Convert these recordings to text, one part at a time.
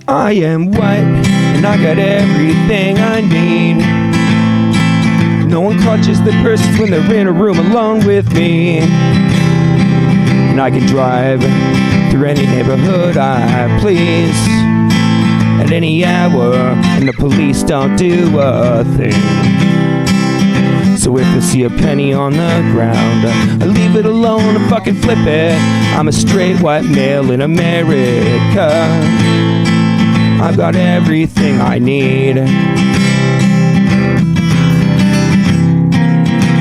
I am white, and I got everything I need. No one clutches their purses when they're in a room alone with me. And I can drive through any neighborhood I please at any hour, and the police don't do a thing. So if I see a penny on the ground, I leave it alone and fucking flip it. I'm a straight white male in America. I've got everything I need.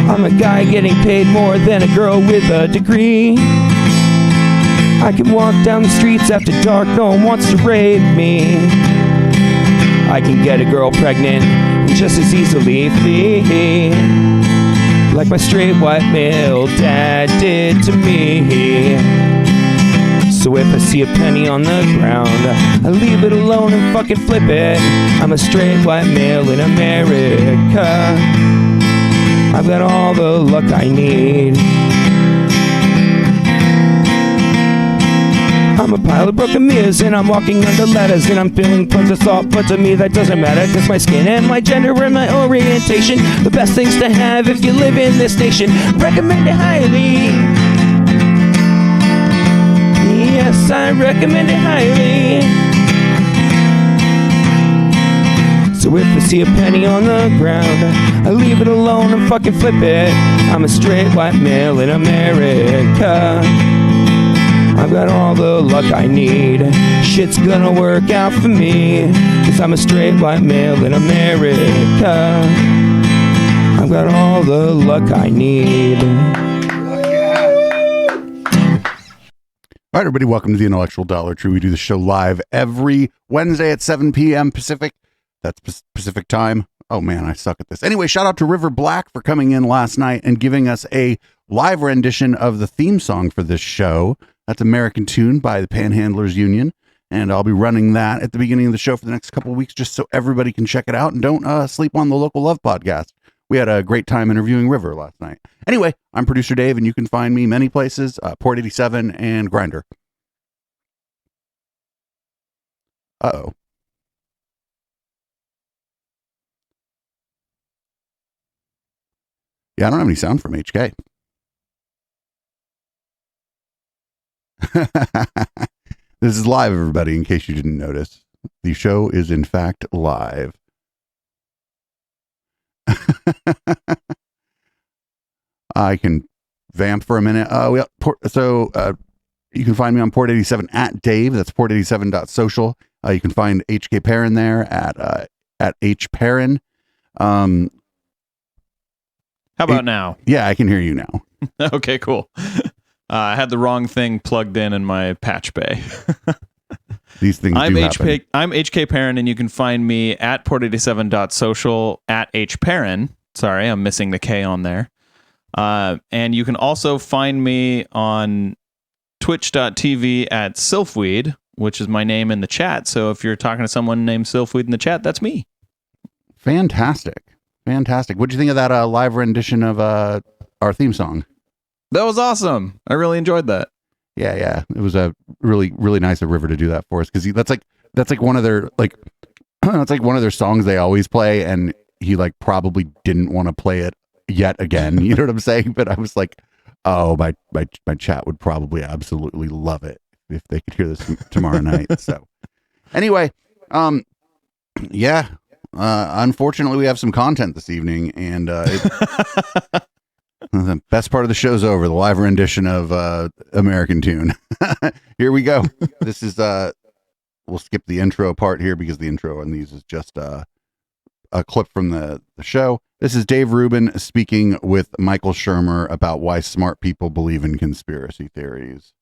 I'm a guy getting paid more than a girl with a degree. I can walk down the streets after dark, no one wants to rape me. I can get a girl pregnant and just as easily flee, like my straight white male dad did to me. So if I see a penny on the ground, I leave it alone and fucking flip it. I'm a straight white male in America. I've got all the luck I need. I'm a pile of broken mirrors and I'm walking under ladders and I'm feeling tons of salt, but to me that doesn't matter, cause my skin and my gender and my orientation, the best things to have if you live in this nation. Recommend it highly. Yes, I recommend it highly. So if I see a penny on the ground, I leave it alone and fucking flip it. I'm a straight white male in America. I've got all the luck I need. Shit's gonna work out for me, cause I'm a straight white male in America. I've got all the luck I need. All right, everybody, welcome to the Intellectual Dollar Tree. We do the show live every Wednesday at 7 p.m. Pacific. That's Pacific time. Oh, man, I suck at this. Anyway, shout out to River Black for coming in last night and giving us a live rendition of the theme song for this show. That's American Tune by the Panhandlers Union. And I'll be running that at the beginning of the show for the next couple of weeks just so everybody can check it out and don't sleep on the Local Love podcast. We had a great time interviewing River last night. Anyway, I'm Producer Dave, and you can find me many places, Port 87 and Grindr. Uh-oh. Yeah, I don't have any sound from HK. This is live, everybody, in case you didn't notice. The show is, in fact, live. I can vamp for a minute. You can find me on Port 87 at Dave. That's port87.social. You can find HK Perrin there at hperrin. How about now? Yeah, I can hear you now. Okay, cool. I had the wrong thing plugged in my patch bay. These things I'm do happen. I'm HK Perrin, and you can find me at port87.social at hperrin. Sorry, I'm missing the K on there. And you can also find me on twitch.tv at Sylphweed, which is my name in the chat. So if you're talking to someone named Sylphweed in the chat, that's me. Fantastic. What'd you think of that live rendition of our theme song? That was awesome. I really enjoyed that. Yeah. It was a really, really nice of River to do that for us, because that's like one of their that's like one of their songs they always play, and he like probably didn't want to play it yet again. You know what I'm saying? But I was like, oh, my chat would probably absolutely love it if they could hear this tomorrow night. So anyway, yeah. Unfortunately, we have some content this evening, and the best part of the show's over, the live rendition of American Tune. Here we go. This is we'll skip the intro part here because the intro on these is just a clip from the show. This is Dave Rubin speaking with Michael Shermer about why smart people believe in conspiracy theories.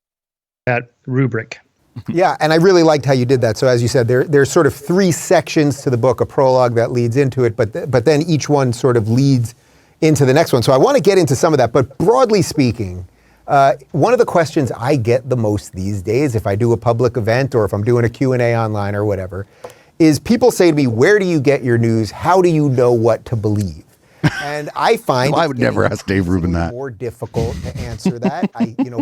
That rubric. Yeah, and I really liked how you did that. So as you said, there's sort of three sections to the book, a prologue that leads into it, but then each one sort of leads into the next one. So I want to get into some of that, but broadly speaking, one of the questions I get the most these days, if I do a public event or if I'm doing a Q&A online or whatever, is people say to me, where do you get your news? How do you know what to believe? And I find Well, I would never ask Dave Rubin that. more difficult to answer that.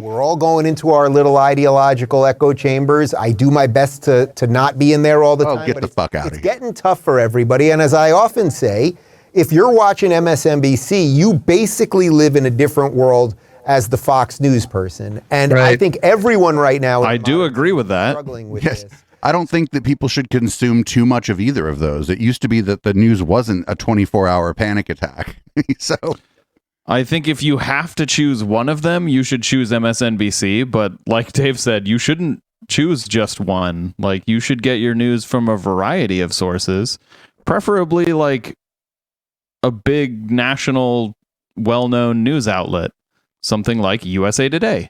We're all going into our little ideological echo chambers. I do my best to not be in there all the time. Get the fuck out of here. It's getting tough for everybody. And as I often say, if you're watching MSNBC, you basically live in a different world as the Fox News person. And I think everyone right now, I do agree with that. struggling with Yes. this. I don't think that people should consume too much of either of those. It used to be that the news wasn't a 24-hour panic attack. So I think if you have to choose one of them, you should choose MSNBC. But like Dave said, you shouldn't choose just one. Like, you should get your news from a variety of sources, preferably like a big national, well-known news outlet, something like USA Today.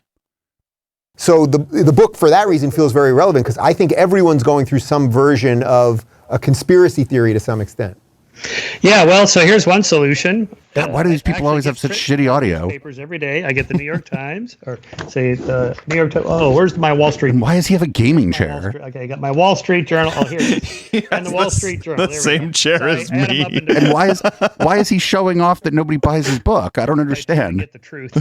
So the book, for that reason, feels very relevant because I think everyone's going through some version of a conspiracy theory to some extent. Yeah, well, so here's one solution. God, why do these people always have such shitty audio? Papers every day. I get the New York Times, or say the New York Times. Oh, where's my Wall Street? And why does he have a gaming Wall chair? Street- Okay, I got my Wall Street Journal. Oh, here it is. And the Wall Street Journal. The There we same go. chair So I as add 'em me. up into- And why is he showing off that nobody buys his book? I don't I understand. get the truth.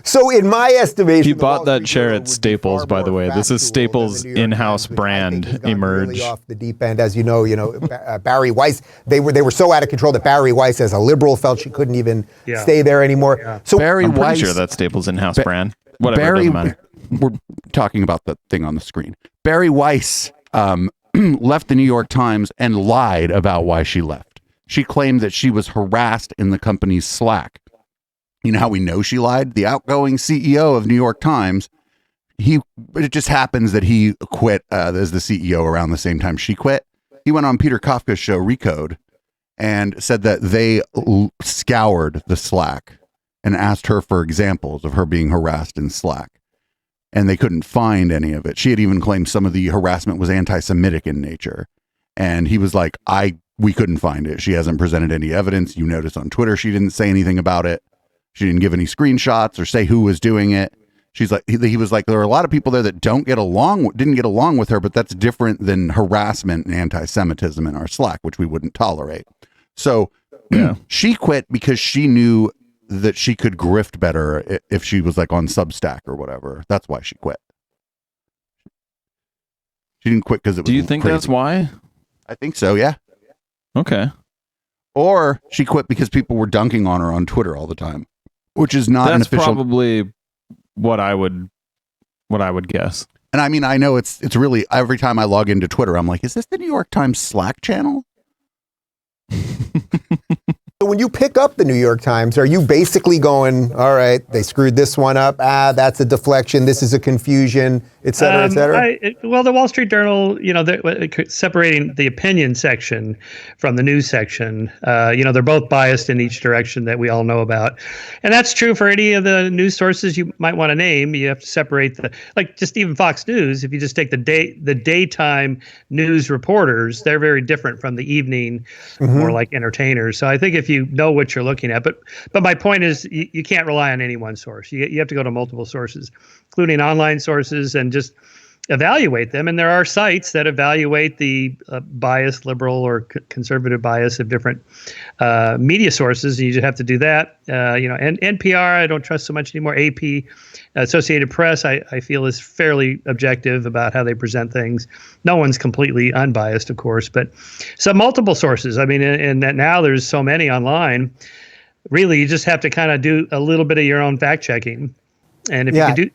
So in my estimation, He the bought Wall that Street chair Journal at would be Staples, far by the more way. This is factual Staples' than the New York in-house Times, which I brand think has gone emerge. really off the deep end, as you know, Barry Weiss. They were so out of control that Barry Weiss, as a liberal, felt she couldn't even stay there anymore. Yeah. So Barry I'm pretty Weiss, sure that's Staples' in-house brand. Whatever, it Barry, doesn't matter. we're talking about the thing on the screen. Barry Weiss left the New York Times and lied about why she left. She claimed that she was harassed in the company's Slack. You know how we know she lied? The outgoing CEO of New York Times, it just happens that he quit as the CEO around the same time she quit. He went on Peter Kafka's show Recode and said that they scoured the Slack and asked her for examples of her being harassed in Slack. And they couldn't find any of it. She had even claimed some of the harassment was anti-Semitic in nature. And he was like, we couldn't find it. She hasn't presented any evidence. You notice on Twitter, she didn't say anything about it. She didn't give any screenshots or say who was doing it. She's like, he was like, there are a lot of people there that didn't get along with her, but that's different than harassment and anti-Semitism in our Slack, which we wouldn't tolerate. So she quit because she knew that she could grift better if she was like on Substack or whatever. That's why she quit. She didn't quit because it was Do you think crazy. that's why? I think so, yeah. Okay. Or she quit because people were dunking on her on Twitter all the time, which is not an That's official. probably what I would guess. And I mean, I know it's really, every time I log into Twitter, I'm like, is this the New York Times Slack channel? So when you pick up the New York Times, are you basically going, all right, they screwed this one up. That's a deflection. This is a confusion, et cetera, et cetera? Well, the Wall Street Journal, separating the opinion section from the news section, they're both biased in each direction that we all know about. And that's true for any of the news sources you might want to name. You have to separate just even Fox News. If you just take the daytime news reporters, they're very different from the evening, more like entertainers. So I think if you know what you're looking at, but my point is you can't rely on any one source. You have to go to multiple sources, including online sources, and just evaluate them. And there are sites that evaluate the bias, liberal or conservative bias of different media sources. And you just have to do that. And NPR, I don't trust so much anymore. AP, Associated Press, I feel is fairly objective about how they present things. No one's completely unbiased, of course, but so multiple sources. I mean, and that now there's so many online. Really, you just have to kind of do a little bit of your own fact checking. And if you can do,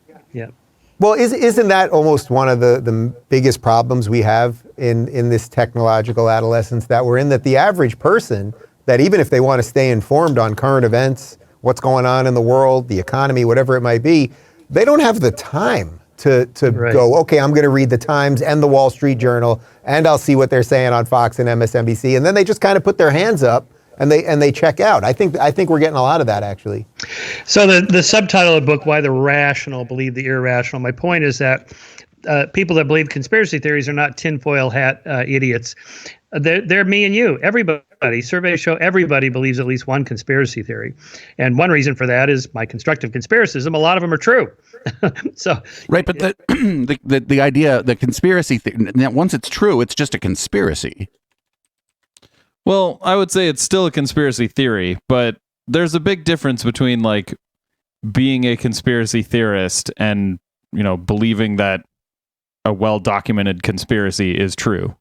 Well, isn't that almost one of the biggest problems we have in this technological adolescence that we're in, that the average person, that even if they want to stay informed on current events, what's going on in the world, the economy, whatever it might be, they don't have the time to go, okay, I'm going to read the Times and the Wall Street Journal, and I'll see what they're saying on Fox and MSNBC. And then they just kind of put their hands up and they check out. I think we're getting a lot of that, actually. So the subtitle of the book, Why the Rational Believe the Irrational. My point is that people that believe conspiracy theories are not tinfoil hat idiots. They're me and you, everybody. Surveys show everybody believes at least one conspiracy theory. And one reason for that is my constructive conspiracism. A lot of them are true. So right, but the idea, the conspiracy thing, once it's true, it's just a conspiracy. Well, I would say it's still a conspiracy theory, but there's a big difference between like being a conspiracy theorist and, believing that a well-documented conspiracy is true.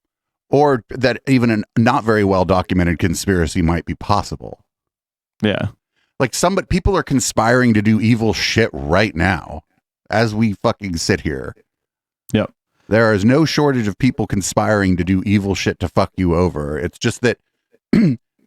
Or that even a not very well-documented conspiracy might be possible. Yeah. Like people are conspiring to do evil shit right now as we fucking sit here. Yep. There is no shortage of people conspiring to do evil shit to fuck you over. It's just that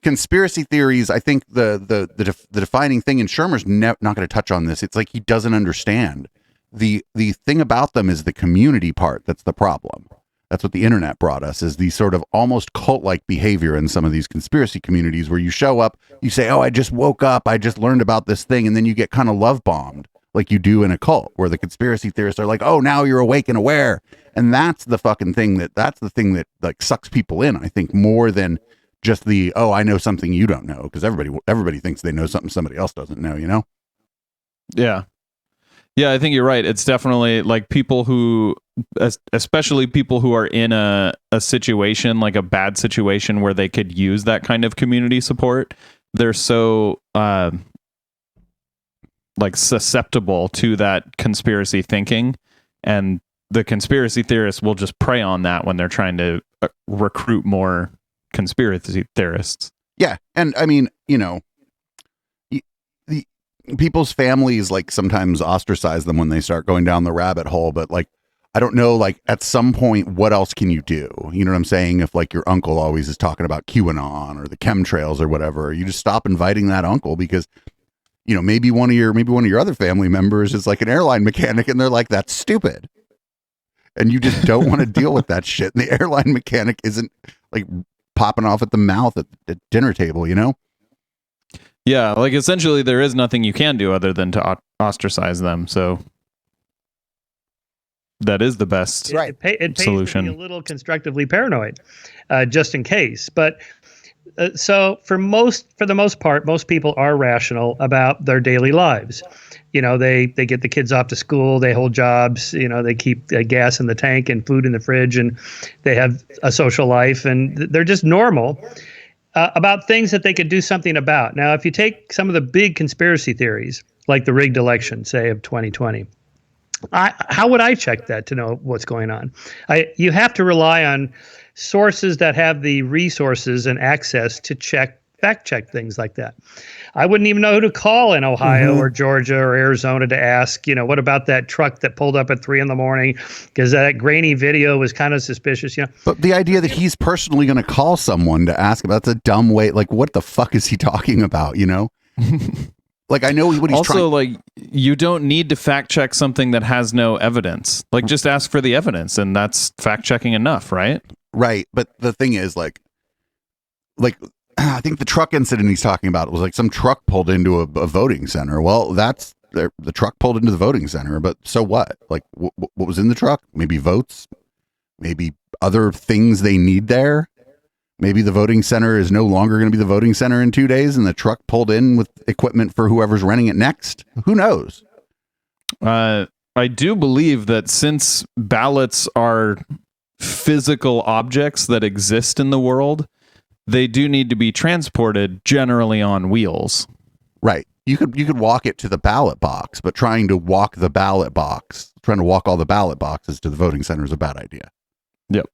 conspiracy theories, I think the defining thing, and Shermer's not going to touch on this. It's like he doesn't understand. The thing about them is the community part that's the problem. That's what the internet brought us, is the sort of almost cult-like behavior in some of these conspiracy communities where you show up, you say, oh, I just woke up, I just learned about this thing, and then you get kind of love-bombed like you do in a cult, where the conspiracy theorists are like, oh, now you're awake and aware. And that's the fucking thing that's the thing that like sucks people in, I think, more than just the, oh, I know something you don't know, because everybody thinks they know something somebody else doesn't know, Yeah. Yeah, I think you're right. It's definitely like people who, especially people who are in a situation, like a bad situation where they could use that kind of community support. They're so like susceptible to that conspiracy thinking, and the conspiracy theorists will just prey on that when they're trying to recruit more conspiracy theorists. Yeah. And I mean, the people's families like sometimes ostracize them when they start going down the rabbit hole, but like, I don't know, like at some point, what else can you do? You know what I'm saying? If like your uncle always is talking about QAnon or the chemtrails or whatever, you just stop inviting that uncle, because maybe one of your other family members is like an airline mechanic and they're like, that's stupid. And you just don't want to deal with that shit. And the airline mechanic isn't like popping off at the mouth at the dinner table, Yeah, like essentially there is nothing you can do other than to ostracize them. So that is the best It pays solution. to be a little constructively paranoid, just in case. But so for the most part, most people are rational about their daily lives. They get the kids off to school, they hold jobs, they keep gas in the tank and food in the fridge, and they have a social life, and they're just normal about things that they could do something about. Now, if you take some of the big conspiracy theories, like the rigged election, say, of 2020, how would I check that to know what's going on? You have to rely on sources that have the resources and access to fact check things like that. I wouldn't even know who to call in Ohio or Georgia or Arizona to ask, what about that truck that pulled up at 3 a.m, because that grainy video was kind of suspicious, But the idea that he's personally going to call someone to ask about, that's a dumb way. Like, what the fuck is he talking about? Like, I know what he's also trying. Like, you don't need to fact check something that has no evidence. Like, just ask for the evidence, and that's fact checking enough, right? Right. But the thing is, like I think the truck incident he's talking about was like some truck pulled into a voting center. Well, that's the truck pulled into the voting center, but so what? Like, what was in the truck? Maybe votes, maybe other things they need there. Maybe the voting center is no longer going to be the voting center in 2 days, and the truck pulled in with equipment for whoever's renting it next. Who knows? I do believe that since ballots are physical objects that exist in the world, they do need to be transported generally on wheels. Right. You could walk it to the ballot box, but trying to walk all the ballot boxes to the voting center is a bad idea. Yep.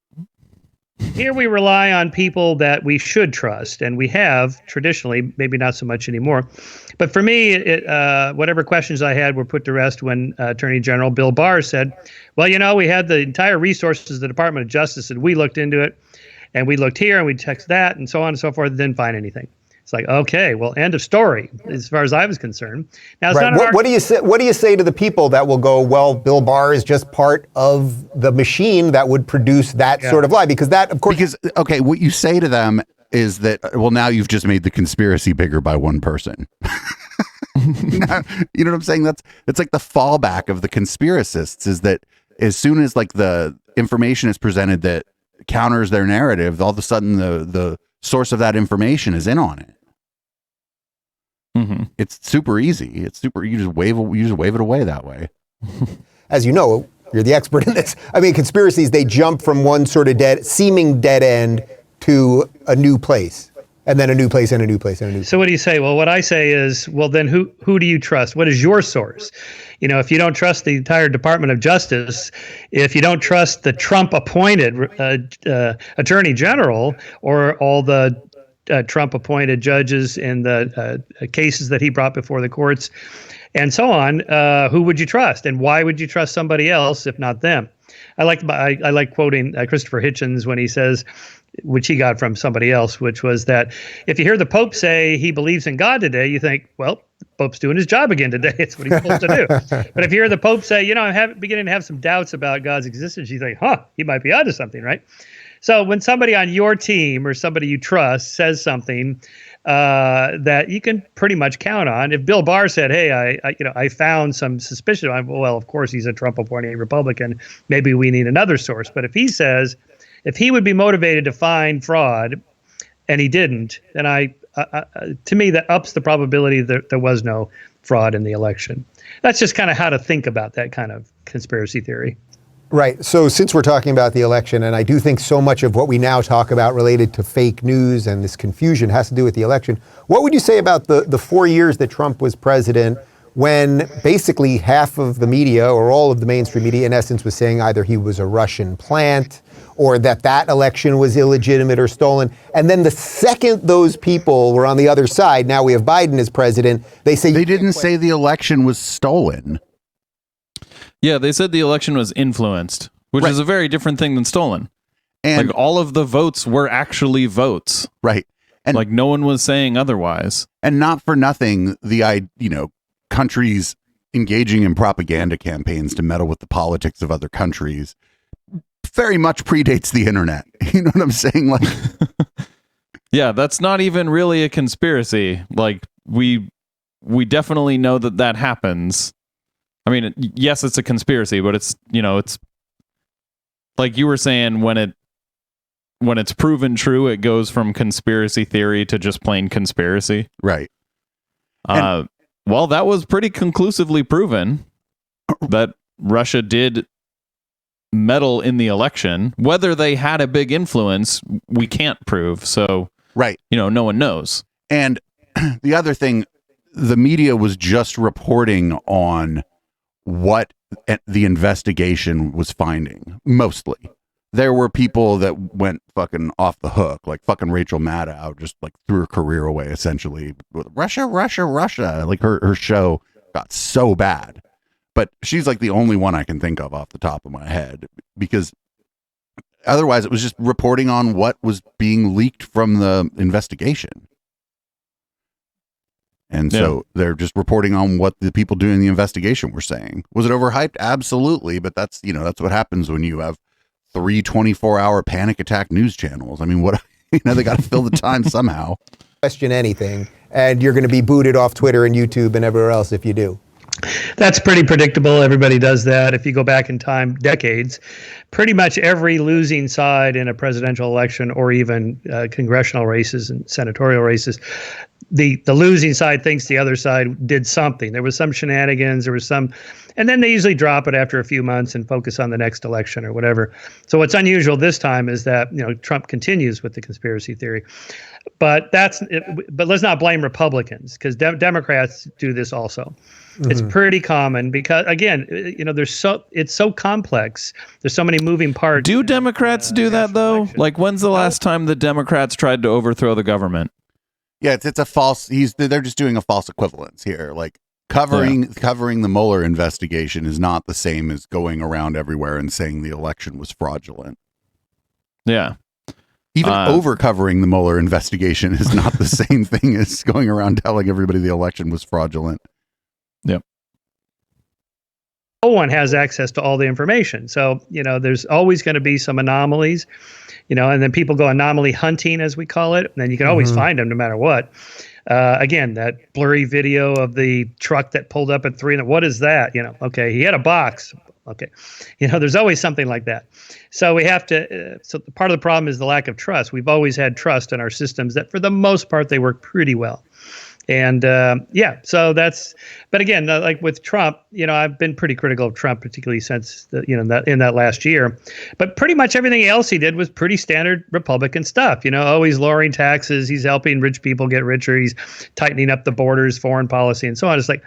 Here we rely on people that we should trust, and we have traditionally, maybe not so much anymore. But for me, whatever questions I had were put to rest when Attorney General Bill Barr said, well, we had the entire resources of the Department of Justice, and we looked into it, and we looked here, and we checked that, and so on and so forth, didn't find anything. It's like, okay, well, end of story, as far as I was concerned. Now, it's right. not What do you say? What do you say to the people that will go, well, Bill Barr is just part of the machine that would produce that sort of lie? Because that, of course, okay, what you say to them is that, well, now you've just made the conspiracy bigger by one person. You know what I'm saying? It's like the fallback of the conspiracists is that as soon as like the information is presented that counters their narrative, all of a sudden the source of that information is in on it. Mm-hmm. It's super easy. You just wave it away that way. as you know, you're the expert in this. I mean, conspiracies, they jump from one sort of seeming dead end to a new place. And then a new place and a new place and a new place. So what do you say? Well, what I say is, well, then who do you trust? What is your source? If you don't trust the entire Department of Justice, if you don't trust the Trump-appointed Attorney General or all the Trump-appointed judges in the cases that he brought before the courts, and so on, who would you trust, and why would you trust somebody else if not them? I like quoting Christopher Hitchens when he says, which he got from somebody else, which was that if you hear the Pope say he believes in God today, you think, well, the Pope's doing his job again today. It's what he's supposed to do. But if you hear the Pope say, I'm beginning to have some doubts about God's existence, you think, he might be onto something, right? So when somebody on your team or somebody you trust says something that you can pretty much count on, if Bill Barr said, "Hey, I found some suspicion," well, of course he's a Trump-appointed Republican. Maybe we need another source. But if he says, if he would be motivated to find fraud, and he didn't, then to me that ups the probability that there was no fraud in the election. That's just kind of how to think about that kind of conspiracy theory. Right. So since we're talking about the election, and I do think so much of what we now talk about related to fake news and this confusion has to do with the election, what would you say about the 4 years that Trump was president, when basically half of the media or all of the mainstream media in essence was saying either he was a Russian plant or that election was illegitimate or stolen. And then the second those people were on the other side, now we have Biden as president, they say... They didn't say the election was stolen. Yeah, they said the election was influenced, which is a very different thing than stolen. And like all of the votes were actually votes. Right. And like no one was saying otherwise. And not for nothing, countries engaging in propaganda campaigns to meddle with the politics of other countries very much predates the internet. You know what I'm saying? Like, yeah, that's not even really a conspiracy. Like we definitely know that happens. I mean, yes, it's a conspiracy, but it's like you were saying, when it's proven true, it goes from conspiracy theory to just plain conspiracy. Right. Well, that was pretty conclusively proven that Russia did meddle in the election. Whether they had a big influence, we can't prove. So, right. No one knows. And the other thing, the media was just reporting on what the investigation was finding. Mostly. There were people that went fucking off the hook, like fucking Rachel Maddow just like threw her career away essentially. Russia. Like her show got so bad. But she's like the only one I can think of off the top of my head, because otherwise it was just reporting on what was being leaked from the investigation. And so they're just reporting on what the people doing the investigation were saying. Was it overhyped? Absolutely. But that's what happens when you have 3 24-hour panic attack news channels. I mean, they got to fill the time somehow. Question anything, and you're going to be booted off Twitter and YouTube and everywhere else if you do. That's pretty predictable. Everybody does that. If you go back in time, decades, pretty much every losing side in a presidential election or even congressional races and senatorial races, the losing side thinks the other side did something. There was some shenanigans, there was some, and then they usually drop it after a few months and focus on the next election or whatever. So what's unusual this time is that Trump continues with the conspiracy theory. But let's not blame Republicans, because Democrats do this also. Mm-hmm. It's pretty common because, again, it's so complex. There's so many moving parts. Do Democrats do that though? Election. Like, when's the last time the Democrats tried to overthrow the government? Yeah, it's a false. They're just doing a false equivalence here. Like covering the Mueller investigation is not the same as going around everywhere and saying the election was fraudulent. Yeah. Even over-covering the Mueller investigation is not the same thing as going around telling everybody the election was fraudulent. Yep. No one has access to all the information. So, there's always going to be some anomalies, and then people go anomaly hunting, as we call it. And then you can always find them no matter what. Again, that blurry video of the truck that pulled up at 3. What is that? Okay, he had a box. Okay. There's always something like that. So we have to, so part of the problem is the lack of trust. We've always had trust in our systems that for the most part, they work pretty well. And so but again, like with Trump, I've been pretty critical of Trump, particularly since in that last year. But pretty much everything else he did was pretty standard Republican stuff. He's lowering taxes, he's helping rich people get richer, he's tightening up the borders, foreign policy, and so on. It's like,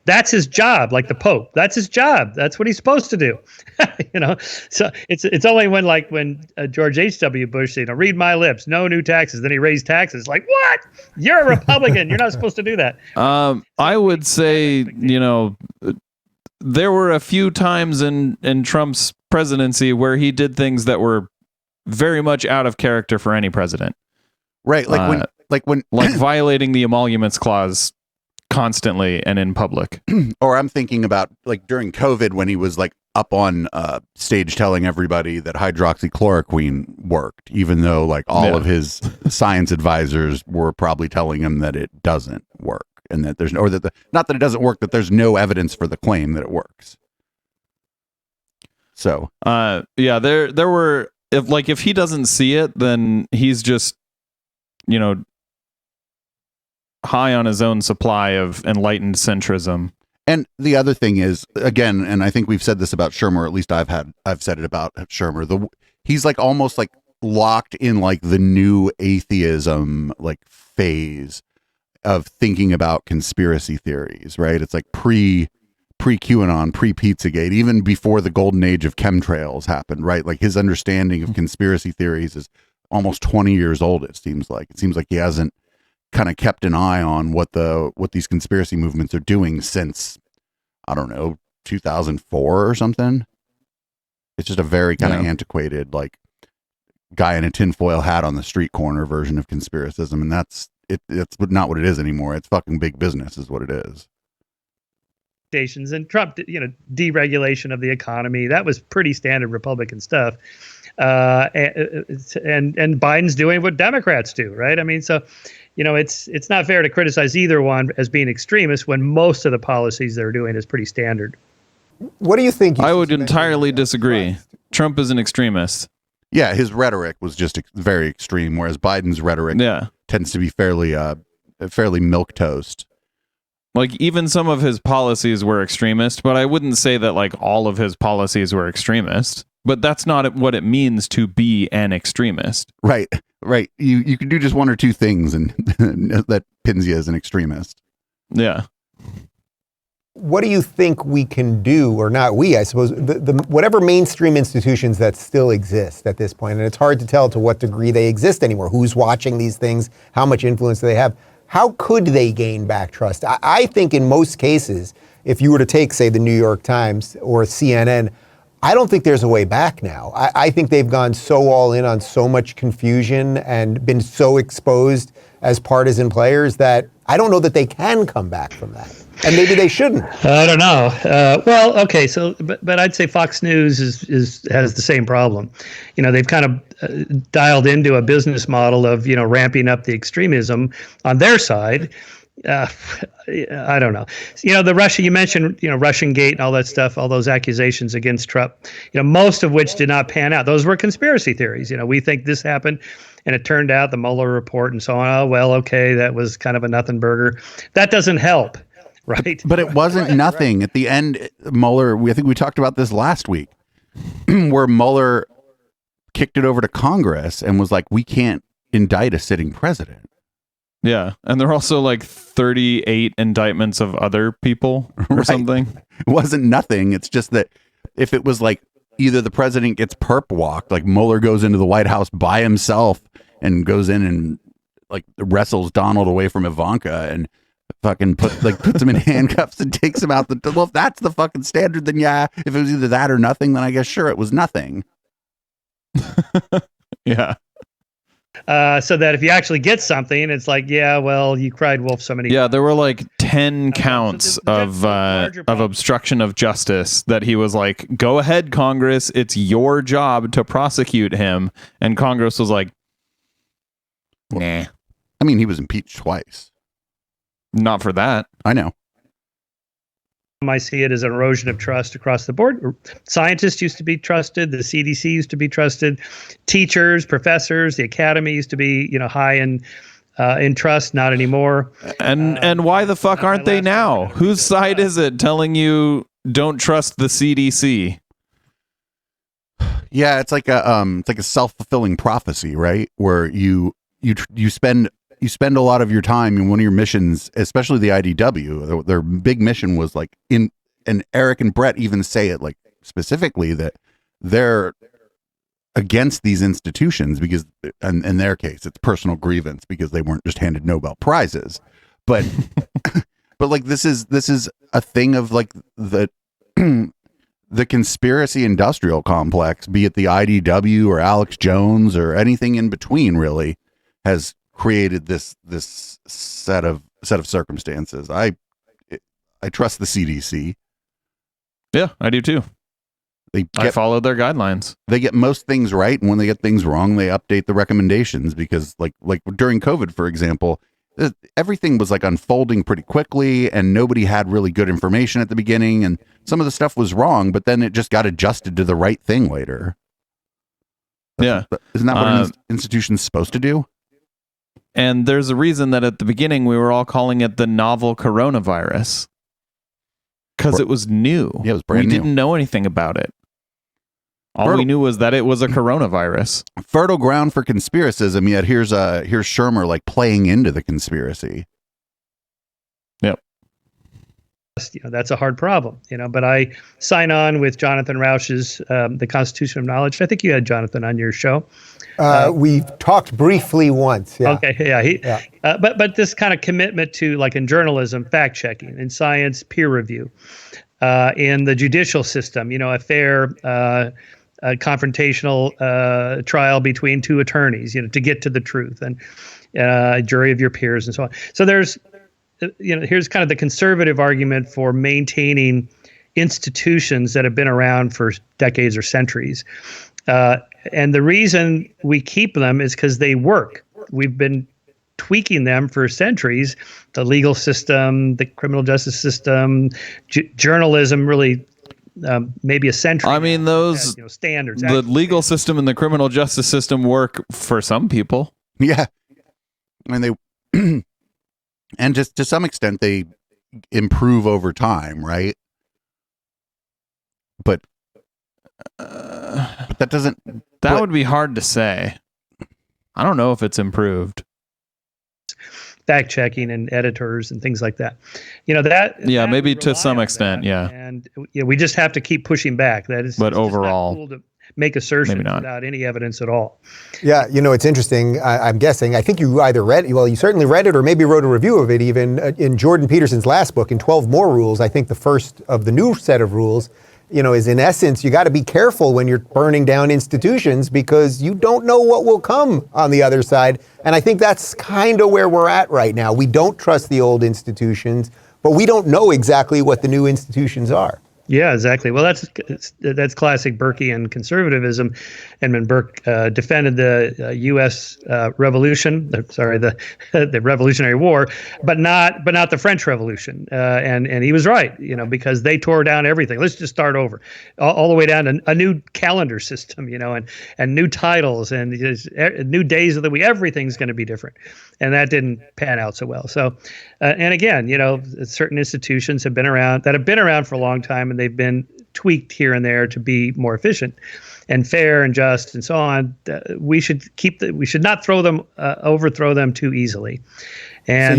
that's his job, like the Pope. That's his job. That's what he's supposed to do. So it's only when George H.W. Bush said, read my lips, no new taxes. Then he raised taxes. Like, what? You're a Republican. You're not supposed to do that. I would say, there were a few times in Trump's presidency where he did things that were very much out of character for any president. Right. Like violating the emoluments clause constantly and in public. Or I'm thinking about like during COVID when he was like up on stage telling everybody that hydroxychloroquine worked, even though like all of his science advisors were probably telling him that it doesn't work, and that there's not that it doesn't work, that there's no evidence for the claim that it works. So there were, if he doesn't see it, then he's just high on his own supply of enlightened centrism. And the other thing is, again, and I think we've said this about Shermer, or at least I've said it about Shermer, he's like almost like locked in like the new atheism like phase of thinking about conspiracy theories, right? It's like pre-QAnon, pre-Pizzagate, even before the golden age of chemtrails happened, right? Like his understanding of conspiracy theories is almost 20 years old, it seems like. It seems like he hasn't kind of kept an eye on what these conspiracy movements are doing since, I don't know, 2004 or something. It's just a very kind of antiquated, like guy in a tinfoil hat on the street corner version of conspiracism. And that's not what it is anymore. It's fucking big business is what it is. And Trump, deregulation of the economy, that was pretty standard Republican stuff. And Biden's doing what Democrats do, right? I mean, so, it's not fair to criticize either one as being extremist when most of the policies they're doing is pretty standard. What do you think? I would entirely disagree. Trump is an extremist. Yeah, his rhetoric was just very extreme, whereas Biden's rhetoric tends to be fairly milquetoast. Like even some of his policies were extremist, but I wouldn't say that like all of his policies were extremist. But that's not what it means to be an extremist. Right. You can do just one or two things and that pins you as an extremist. Yeah. What do you think we can do, or not we, I suppose, the whatever mainstream institutions that still exist at this point, and it's hard to tell to what degree they exist anymore, who's watching these things, how much influence do they have, how could they gain back trust? I think in most cases, if you were to take, say, the New York Times or CNN, I don't think there's a way back now. I think they've gone so all in on so much confusion and been so exposed as partisan players that I don't know that they can come back from that. And maybe they shouldn't. I don't know. Well, okay. So, but I'd say Fox News has the same problem. They've kind of dialed into a business model of, ramping up the extremism on their side. I don't know. The Russia, you mentioned, Russian Gate and all that stuff, all those accusations against Trump, most of which did not pan out. Those were conspiracy theories. We think this happened and it turned out the Mueller report and so on. Oh, well, okay. That was kind of a nothing burger. That doesn't help. Right. But it wasn't nothing. At the end, Mueller, I think we talked about this last week, where Mueller kicked it over to Congress and was like, we can't indict a sitting president. Yeah. And there are also like 38 indictments of other people or something. It wasn't nothing. It's just that if it was like either the president gets perp walked, like Mueller goes into the White House by himself and goes in and like wrestles Donald away from Ivanka and fucking puts him in handcuffs and takes him out well, if that's the fucking standard, then yeah, if it was either that or nothing, then I guess sure it was nothing. Yeah. So that if you actually get something, it's like, yeah, well, you cried wolf so many times. Yeah, there were like 10 counts of obstruction of justice that he was like, go ahead, Congress, it's your job to prosecute him. And Congress was like, nah. I mean, he was impeached twice. Not for that. I know. I see it as an erosion of trust across the board. Scientists used to be trusted. The CDC used to be trusted. Teachers, professors, the academy used to be, high in in trust, not anymore. And why the fuck aren't they now? Whose side is it telling you don't trust the CDC? Yeah, it's like a self-fulfilling prophecy, right? Where you spend a lot of your time in one of your missions, especially the IDW. Their big mission was like and Eric and Brett even say it like specifically that they're against these institutions because in their case it's personal grievance because they weren't just handed Nobel prizes, but but like this is a thing of like the conspiracy industrial complex, be it the IDW or Alex Jones or anything in between, really has created this set of circumstances. I trust the CDC. Yeah, I do too. I followed their guidelines. They get most things right, and when they get things wrong, they update the recommendations because, like during COVID, for example, everything was like unfolding pretty quickly, and nobody had really good information at the beginning, and some of the stuff was wrong, but then it just got adjusted to the right thing later. Isn't that what an institution's supposed to do? And there's a reason that at the beginning we were all calling it the novel coronavirus. Because it was new. Yeah, it was brand new. We didn't know anything about it. All we knew was that it was a coronavirus. Fertile ground for conspiracism, yet here's Shermer like playing into the conspiracy. Yep. That's a hard problem, but I sign on with Jonathan Rauch's The Constitution of Knowledge. I think you had Jonathan on your show. We talked briefly once. Yeah. Okay. Yeah. But this kind of commitment to, like in journalism, fact checking, in science, peer review, in the judicial system, a fair confrontational trial between two attorneys, to get to the truth, and a jury of your peers and so on. So there's, here's kind of the conservative argument for maintaining institutions that have been around for decades or centuries. And the reason we keep them is because they work. We've been tweaking them for centuries. The legal system, the criminal justice system, journalism, really, maybe a century. I mean, those standards. The legal system and the criminal justice system work for some people. Yeah, I mean they, and just to some extent they improve over time, right? But that doesn't. That would be hard to say. I don't know if it's improved. Fact checking and editors and things like that. That. Yeah, that maybe to some extent. Yeah. And we just have to keep pushing back. That is. But overall, just not cool to make assertions without any evidence at all. Yeah, it's interesting. I'm guessing. I think you either read. Well, you certainly read it, or maybe wrote a review of it. Even in Jordan Peterson's last book, in 12 More Rules. I think the first of the new set of rules. Is in essence, you got to be careful when you're burning down institutions because you don't know what will come on the other side. And I think that's kind of where we're at right now. We don't trust the old institutions, but we don't know exactly what the new institutions are. Yeah, exactly. Well, that's classic Burkean conservatism. Edmund Burke defended the U.S. Revolution, the Revolutionary War, but not the French Revolution. And he was right, because they tore down everything. Let's just start over, all the way down to a new calendar system, and new titles and new days of the week. Everything's going to be different, and that didn't pan out so well. So, and again, certain institutions have been around for a long time. And they've been tweaked here and there to be more efficient and fair and just and so on. We should not overthrow them too easily. And so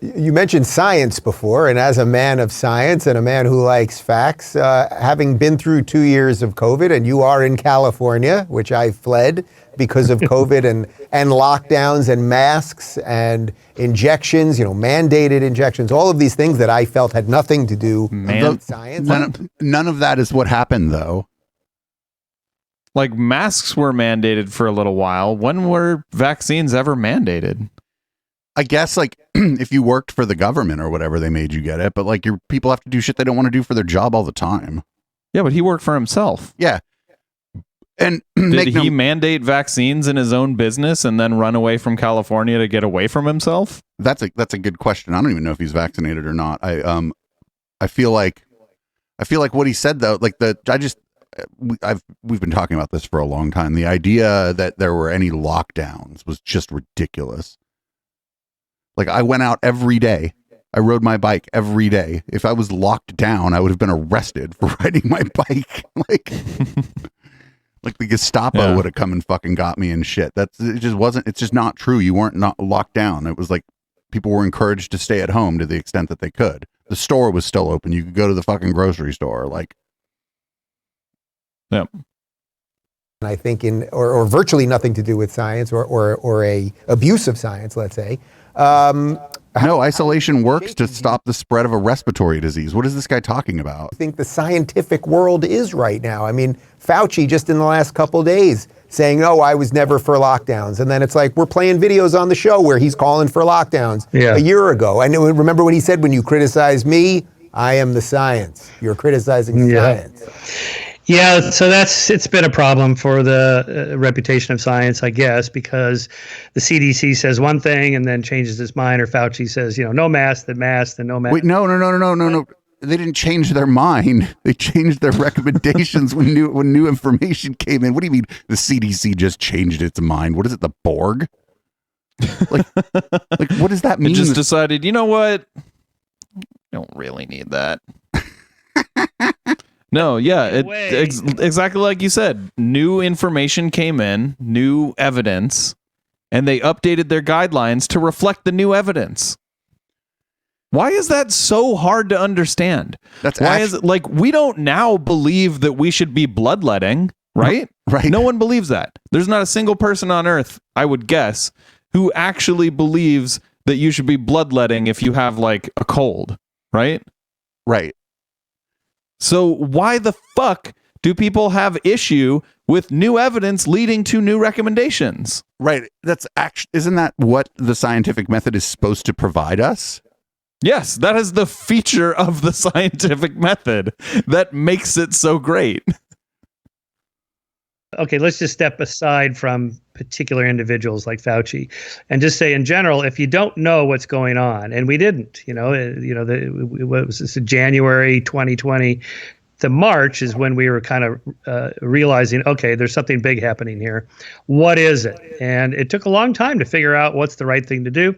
you mentioned science before, and as a man of science and a man who likes facts, having been through 2 years of COVID, and you are in California, which I fled because of COVID and lockdowns and masks and injections, mandated injections, all of these things that I felt had nothing to do with science. None of that is what happened, though. Like, masks were mandated for a little while. When were vaccines ever mandated? I guess, like, if you worked for the government or whatever, they made you get it. But, like, your people have to do shit they don't want to do for their job all the time. Yeah, but he worked for himself. Yeah. And did he mandate vaccines in his own business and then run away from California to get away from himself? That's a good question. I don't even know if he's vaccinated or not. I feel like what he said, though, like we've been talking about this for a long time. The idea that there were any lockdowns was just ridiculous. Like, I went out every day. I rode my bike every day. If I was locked down, I would have been arrested for riding my bike. Like the Gestapo would have come and fucking got me and shit. It's just not true. You weren't not locked down. It was like people were encouraged to stay at home to the extent that they could. The store was still open. You could go to the fucking grocery store. Like, yep. I think or virtually nothing to do with science or a abuse of science, let's say. No, isolation works to stop the spread of a respiratory disease. What is this guy talking about? I think the scientific world is right now. I mean, Fauci just in the last couple of days saying, "Oh, I was never for lockdowns," and then it's like we're playing videos on the show where he's calling for lockdowns a year ago. I remember when he said, "When you criticize me, I am the science. You're criticizing science." Yeah, so it's been a problem for the reputation of science, I guess, because the CDC says one thing and then changes its mind, or Fauci says, no mask, then mask, then no mask. Wait, no. They didn't change their mind. They changed their recommendations when new information came in. What do you mean the CDC just changed its mind? What is it, the Borg? Like what does that mean? It just decided, you know what? Don't really need that. No, yeah, exactly like you said. New information came in, new evidence, and they updated their guidelines to reflect the new evidence. Why is that so hard to understand? Is it like we don't now believe that we should be bloodletting, right? Right. No one believes that. There's not a single person on earth, I would guess, who actually believes that you should be bloodletting if you have like a cold, right? Right. So why the fuck do people have issue with new evidence leading to new recommendations? Right. Isn't that what the scientific method is supposed to provide us? Yes, that is the feature of the scientific method that makes it so great. Okay, let's just step aside from particular individuals like Fauci and just say in general, if you don't know what's going on, and we didn't, what was this, January 2020 to March is when we were kind of realizing, okay, there's something big happening here. What is it? And it took a long time to figure out what's the right thing to do.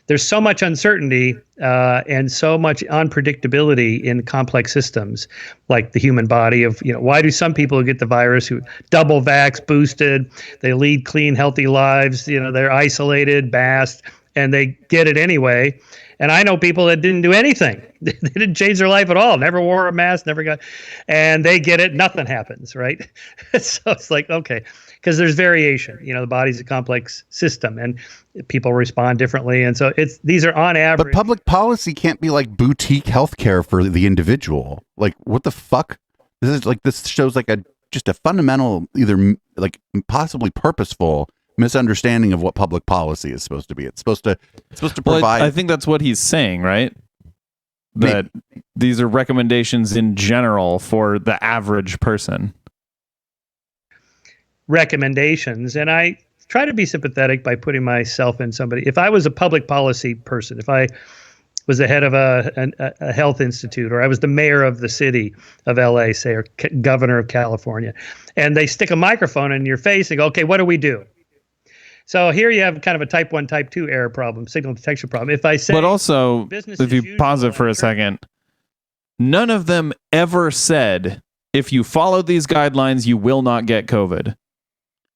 There's so much uncertainty and so much unpredictability in complex systems like the human body why do some people who get the virus who double vax boosted, they lead clean, healthy lives, they're isolated, masked, and they get it anyway. And I know people that didn't do anything. They didn't change their life at all, never wore a mask, and they get it, nothing happens, right? So it's like, okay, because there's variation. The body's a complex system and people respond differently. And so these are on average. But public policy can't be like boutique healthcare for the individual. Like, what the fuck? This shows like just a fundamental, either like possibly purposeful misunderstanding of what public policy is supposed to be. It's supposed to provide. I think that's what he's saying, right? That these are recommendations in general for the average person. Recommendations, and I try to be sympathetic by putting myself in somebody. If I was a public policy person, if I was the head of a health institute, or I was the mayor of the city of LA, say, or governor of California, and they stick a microphone in your face and go, okay, what do we do? So here you have kind of a type 1, type 2 error problem, signal detection problem. If I say, but also, if you pause it for a second, none of them ever said, if you follow these guidelines, you will not get COVID.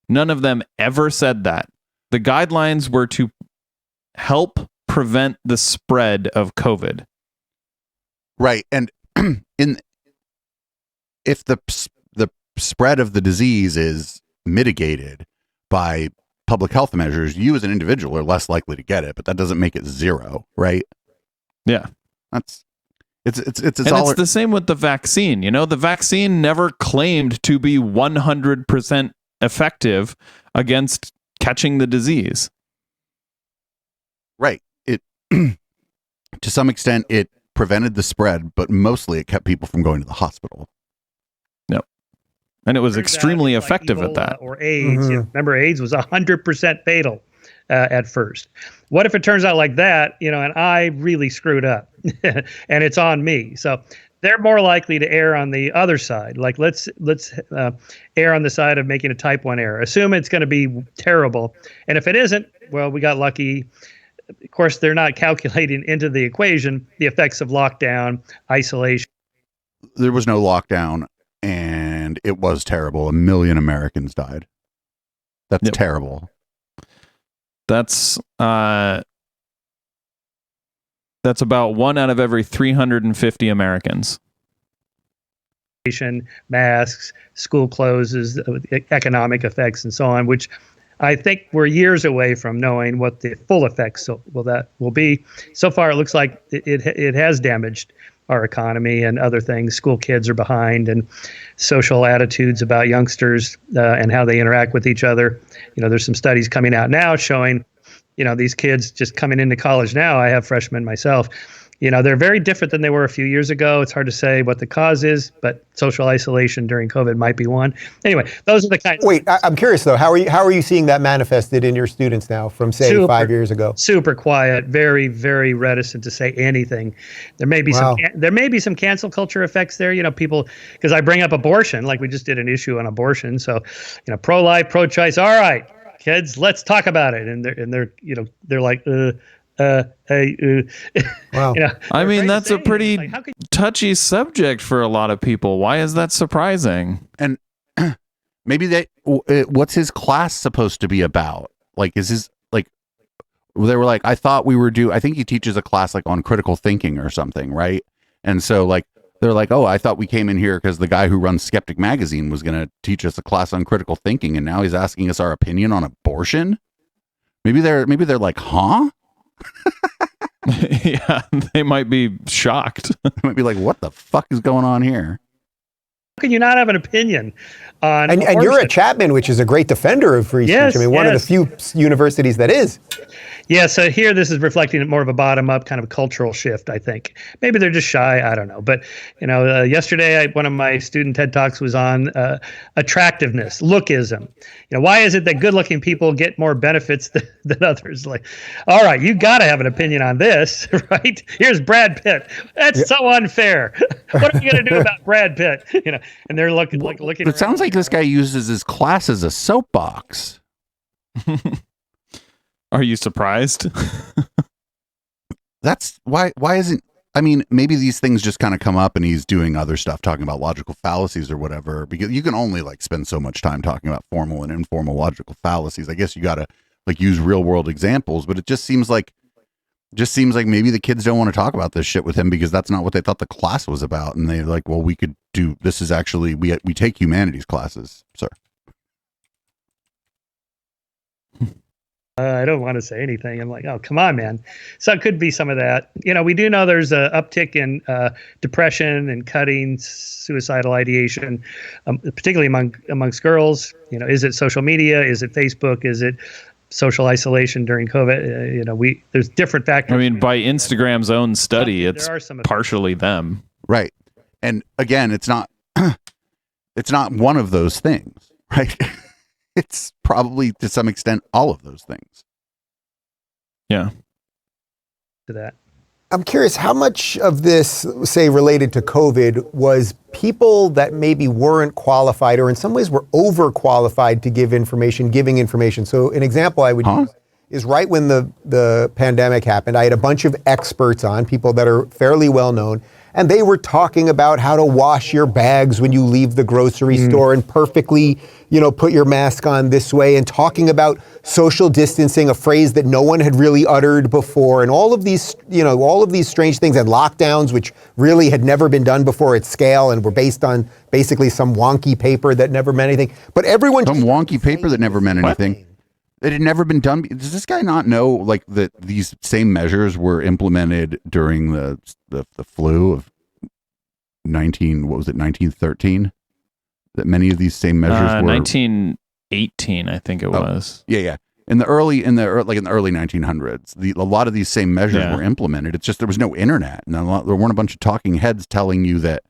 None of them ever said that. The guidelines were to help prevent the spread of COVID. Right. And if the spread of the disease is mitigated by public health measures, you as an individual are less likely to get it, but that doesn't make it zero, right? Yeah. It's the same with the vaccine. The vaccine never claimed to be 100% effective against catching the disease. Right. It to some extent it prevented the spread, but mostly it kept people from going to the hospital. Yep. And it was extremely effective at that. Or AIDS. Mm-hmm. Remember, AIDS was 100% fatal at first. What if it turns out like that, and I really screwed up and it's on me? So they're more likely to err on the other side. Like let's err on the side of making a type 1 error. Assume it's going to be terrible. And if it isn't, well, we got lucky. of course, they're not calculating into the equation the effects of lockdown, isolation. There was no lockdown, and it was terrible. 1 million Americans died. That's terrible. That's about 1 out of every 350 Americans. Masks, school closes, economic effects, and so on, which I think we're years away from knowing what the full effects will be. So far, it looks like it has damaged our economy and other things. School kids are behind, and social attitudes about youngsters and how they interact with each other. There's some studies coming out now showing, these kids just coming into college now. I have freshmen myself. They're very different than they were a few years ago. It's hard to say what the cause is, but social isolation during COVID might be one. Anyway, those are the kinds. Wait, I'm curious though. How are you seeing that manifested in your students now from say 5 years ago? Super quiet, very, very reticent to say anything. There may be some cancel culture effects there. People, because I bring up abortion, like we just did an issue on abortion. So, pro-life, pro-choice. All right, kids, let's talk about it. And they're like, hey, wow. I mean, that's a pretty touchy subject for a lot of people. Why is that surprising? And maybe what's his class supposed to be about? Like, is his, like, they were like, I think he teaches a class like on critical thinking or something, right? And so like, they're like, oh, I thought we came in here because the guy who runs Skeptic magazine was going to teach us a class on critical thinking, and now he's asking us our opinion on abortion. Maybe they're like, huh? Yeah, they might be shocked. They might be like, what the fuck is going on here? How can you not have an opinion on and you're at Chapman, which is a great defender of free speech. I mean, one of the few universities that is. Yeah, so here this is reflecting more of a bottom-up kind of cultural shift, I think. Maybe they're just shy, I don't know. But, yesterday one of my student TED Talks was on attractiveness, lookism. Why is it that good-looking people get more benefits than others? Like, all right, you got to have an opinion on this, right? Here's Brad Pitt. That's so unfair. What are you going to do about Brad Pitt? And they're looking. It sounds like this guy uses his class as a soapbox. Are you surprised? That's why isn't, I mean, maybe these things just kind of come up and he's doing other stuff, talking about logical fallacies or whatever, because you can only like spend so much time talking about formal and informal logical fallacies. I guess you got to like use real world examples, but it just seems like maybe the kids don't want to talk about this shit with him because that's not what they thought the class was about. And they're like, well, we could do, this is actually, we take humanities classes, sir. I don't want to say anything. I'm like, oh, come on, man. So it could be some of that. We do know there's an uptick in depression and cutting, suicidal ideation, particularly amongst girls. Is it social media? Is it Facebook? Is it social isolation during COVID? There's different factors. I mean, by Instagram's own study, it's partially them. Right. And again, it's not one of those things, right? It's probably to some extent all of those things. Yeah. To that. I'm curious how much of this, say, related to COVID was people that maybe weren't qualified or in some ways were overqualified to giving information. So an example I would use is right when the pandemic happened, I had a bunch of experts on, people that are fairly well known, and they were talking about how to wash your bags when you leave the grocery store and perfectly, put your mask on this way, and talking about social distancing, a phrase that no one had really uttered before, and all of these strange things, and lockdowns, which really had never been done before at scale and were based on basically some wonky paper that never meant anything. But everyone some wonky paper that never meant anything. It had never been done. Does this guy not know like that these same measures were implemented during the flu of 1913? That many of these same measures were 1918, I think it was. Yeah. In the early 1900s, a lot of these same measures were implemented. It's just there was no internet, and there weren't a bunch of talking heads telling you that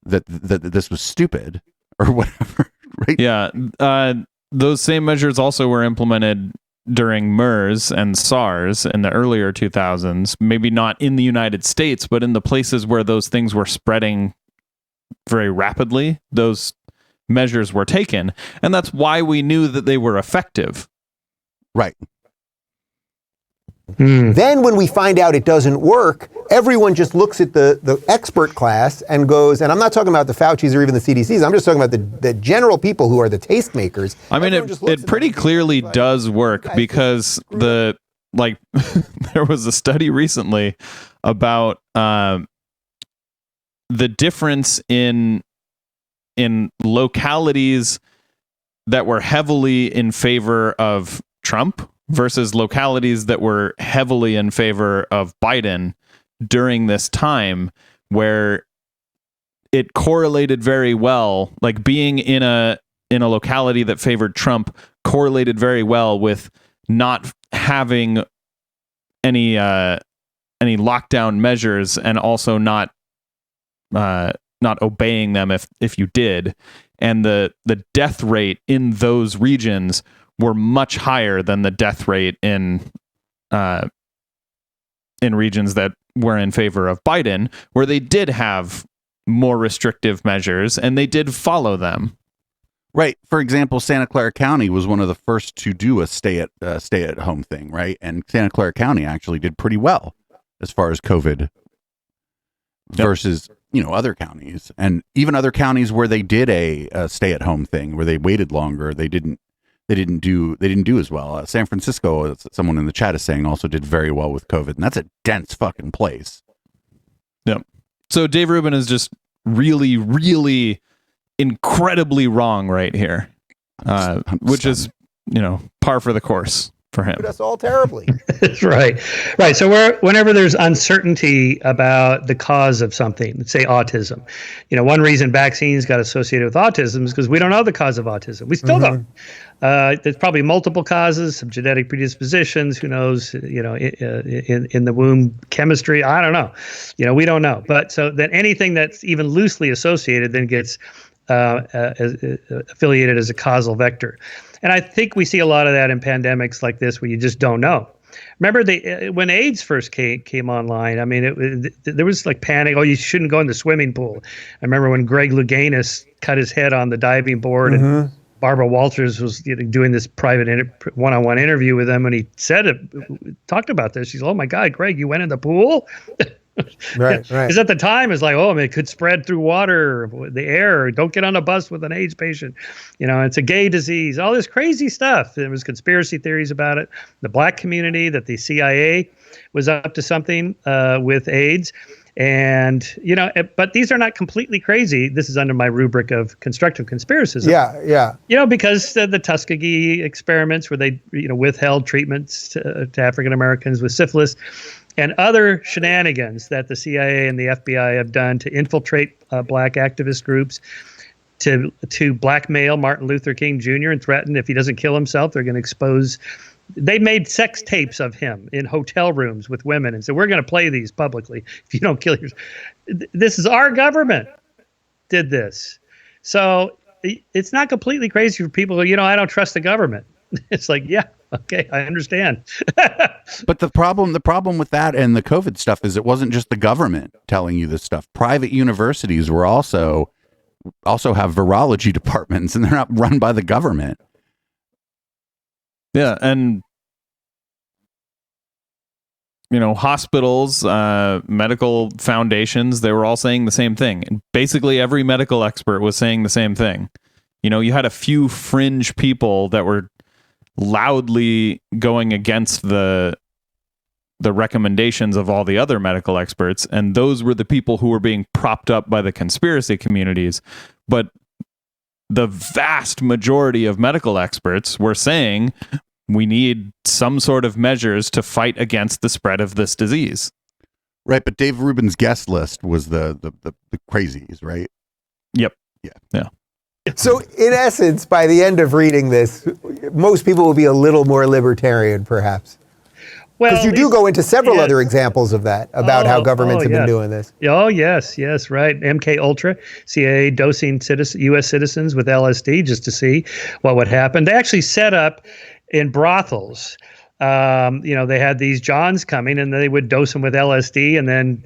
this was stupid or whatever. Right? Yeah. Those same measures also were implemented during MERS and SARS in the earlier 2000s, maybe not in the United States, but in the places where those things were spreading very rapidly, those measures were taken. And that's why we knew that they were effective. Right. Then when we find out it doesn't work, everyone just looks at the expert class and goes, and I'm not talking about the Faucis or even the CDCs, I'm just talking about the general people who are the tastemakers. I mean, it pretty clearly does work because there was a study recently about the difference in localities that were heavily in favor of Trump versus localities that were heavily in favor of Biden during this time, where it correlated very well, like being in a locality that favored Trump correlated very well with not having any lockdown measures and also not obeying them if you did. And the death rate in those regions were much higher than the death rate in regions that were in favor of Biden, where they did have more restrictive measures and they did follow them. Right. For example, Santa Clara County was one of the first to do a stay at home thing, right? And Santa Clara County actually did pretty well as far as COVID versus other counties, and even other counties where they did a stay at home thing where they waited longer, they didn't do as well. San Francisco, someone in the chat is saying, also did very well with COVID, and that's a dense fucking place. Yep. So Dave Rubin is just really, really incredibly wrong right here, which is par for the course for him. Us all terribly. Right. So whenever there's uncertainty about the cause of something, let's say autism, one reason vaccines got associated with autism is because we don't know the cause of autism. We still don't. There's probably multiple causes, some genetic predispositions. Who knows? In the womb chemistry, I don't know. We don't know. But so then anything that's even loosely associated then gets affiliated as a causal vector. And I think we see a lot of that in pandemics like this where you just don't know. Remember when AIDS first came online, I mean, there was like panic. Oh, you shouldn't go in the swimming pool. I remember when Greg Louganis cut his head on the diving board and Barbara Walters was doing this private one-on-one interview with him, and he talked about this. She's, oh my God, Greg, you went in the pool? Right. Because at the time it's like, it could spread through water, the air. Don't get on a bus with an AIDS patient. It's a gay disease. All this crazy stuff. There was conspiracy theories about it. The black community, that the CIA was up to something with AIDS. And, but these are not completely crazy. This is under my rubric of constructive conspiracism. Yeah. Because the Tuskegee experiments where they, withheld treatments to African Americans with syphilis, and other shenanigans that the CIA and the FBI have done to infiltrate black activist groups, to blackmail Martin Luther King Jr. and threaten if he doesn't kill himself, they're going to expose. They made sex tapes of him in hotel rooms with women and said, we're going to play these publicly if you don't kill yourself. This is our government did this. So it's not completely crazy for people who, I don't trust the government. It's like, yeah, okay, I understand. But the problem with that and the COVID stuff is it wasn't just the government telling you this stuff. Private universities were also have virology departments, and they're not run by the government. Yeah, and hospitals, medical foundations, they were all saying the same thing. And basically every medical expert was saying the same thing. You had a few fringe people that were loudly going against the recommendations of all the other medical experts, and those were the people who were being propped up by the conspiracy communities. But the vast majority of medical experts were saying we need some sort of measures to fight against the spread of this disease. Right, but Dave Rubin's guest list was the crazies, right? Yep. Yeah. So, in essence, by the end of reading this, most people will be a little more libertarian, perhaps. Because you do go into several other examples of that, about how governments have been doing this. Oh, yes, right. MK Ultra, CIA dosing U.S. citizens with LSD just to see what would happen. They actually set up in brothels They had these Johns coming and they would dose them with LSD and then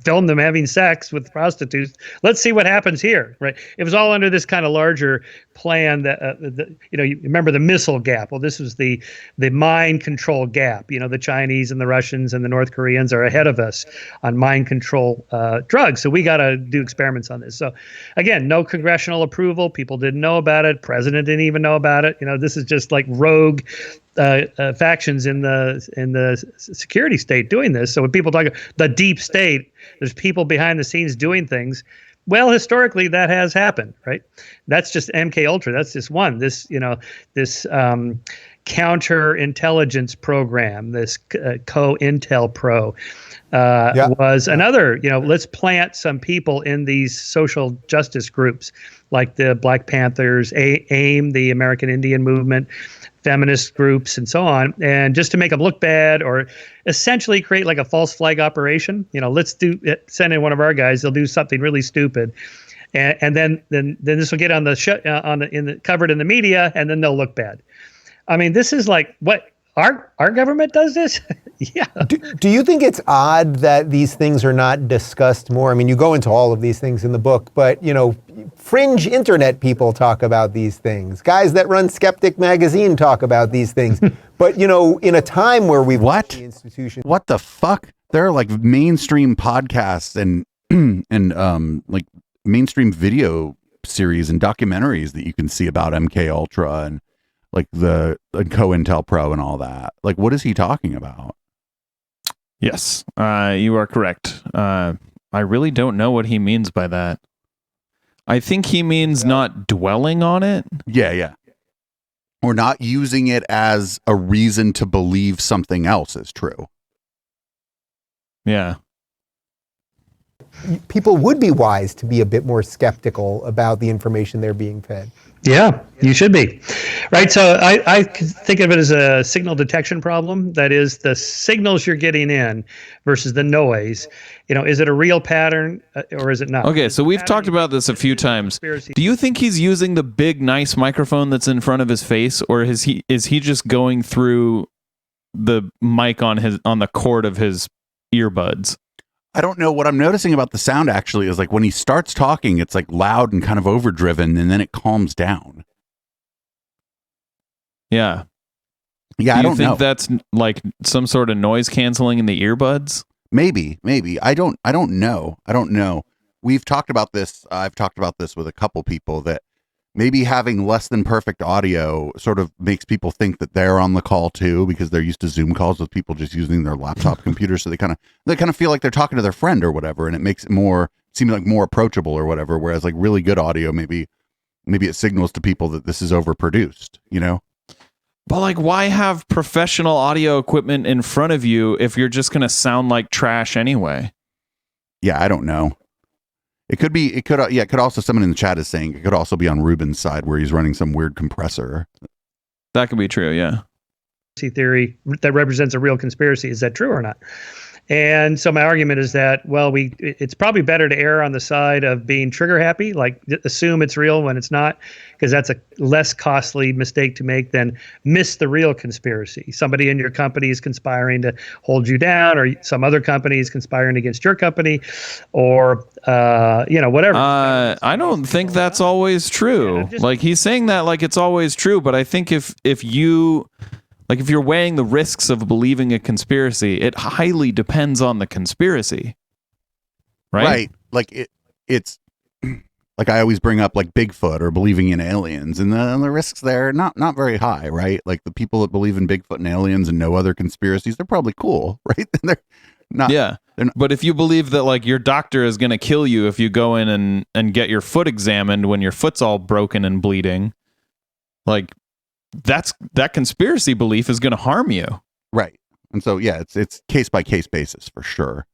film them having sex with prostitutes. Let's see what happens here, right? It was all under this kind of larger plan that, you remember the missile gap. Well, this was the mind control gap. The Chinese and the Russians and the North Koreans are ahead of us on mind control drugs. So we got to do experiments on this. So again, no congressional approval. People didn't know about it. President didn't even know about it. This is just like rogue factions in the security state doing this. So when people talk about the deep state, there's people behind the scenes doing things. Well, historically, that has happened, right? That's just MK Ultra. That's just one. This counterintelligence program, this COINTELPRO, was another. Let's plant some people in these social justice groups, like the Black Panthers, AIM, the American Indian Movement, feminist groups, and so on, and just to make them look bad, or essentially create like a false flag operation. Let's send in one of our guys. They'll do something really stupid, and then this will get on the show, covered in the media, and then they'll look bad. I mean, this is like what our government does this. Yeah. Do you think it's odd that these things are not discussed more? I mean, you go into all of these things in the book, but fringe internet people talk about these things. Guys that run Skeptic magazine talk about these things. But in a time where we've what the institution, what the fuck? There are like mainstream podcasts and like mainstream video series and documentaries that you can see about MK Ultra and like the COINTELPRO and all that. Like, what is he talking about? Yes, you are correct. I really don't know what he means by that. I think he means not dwelling on it. Yeah. Or not using it as a reason to believe something else is true. Yeah. People would be wise to be a bit more skeptical about the information they're being fed. Yeah, you should be. Right. So I think of it as a signal detection problem. That is, the signals you're getting in versus the noise. Is it a real pattern or is it not? Okay, so we've talked about this a few times. Do you think he's using the big, nice microphone that's in front of his face, or is he just going through the mic on the cord of his earbuds? I don't know. What I'm noticing about the sound actually is like when he starts talking, it's like loud and kind of overdriven, and then it calms down. Yeah. Yeah, I don't know. Do you think that's like some sort of noise canceling in the earbuds? Maybe. I don't know. We've talked about this. I've talked about this with a couple people, that maybe having less than perfect audio sort of makes people think that they're on the call too, because they're used to Zoom calls with people just using their laptop computer. So they kind of feel like they're talking to their friend or whatever. And it makes it seem like more approachable or whatever. Whereas like really good audio, maybe it signals to people that this is overproduced, But like, why have professional audio equipment in front of you if you're just going to sound like trash anyway? Yeah, I don't know. It could also, someone in the chat is saying it could also be on Ruben's side where he's running some weird compressor. That could be true, yeah. Theory that represents a real conspiracy. Is that true or not? And so my argument is that, it's probably better to err on the side of being trigger happy, like assume it's real when it's not, because that's a less costly mistake to make than miss the real conspiracy. Somebody in your company is conspiring to hold you down, or some other company is conspiring against your company, or whatever. I don't think that's always true. Like, he's saying that like it's always true, but I think if you're weighing the risks of believing a conspiracy, it highly depends on the conspiracy. Right? Like it's like I always bring up like Bigfoot or believing in aliens, and the risks there are not very high, right? Like the people that believe in Bigfoot and aliens and no other conspiracies, they're probably cool, right? They're not. Yeah. But if you believe that like your doctor is going to kill you if you go in and get your foot examined when your foot's all broken and bleeding, like that conspiracy belief is going to harm you. Right. And so, yeah, it's case by case basis for sure.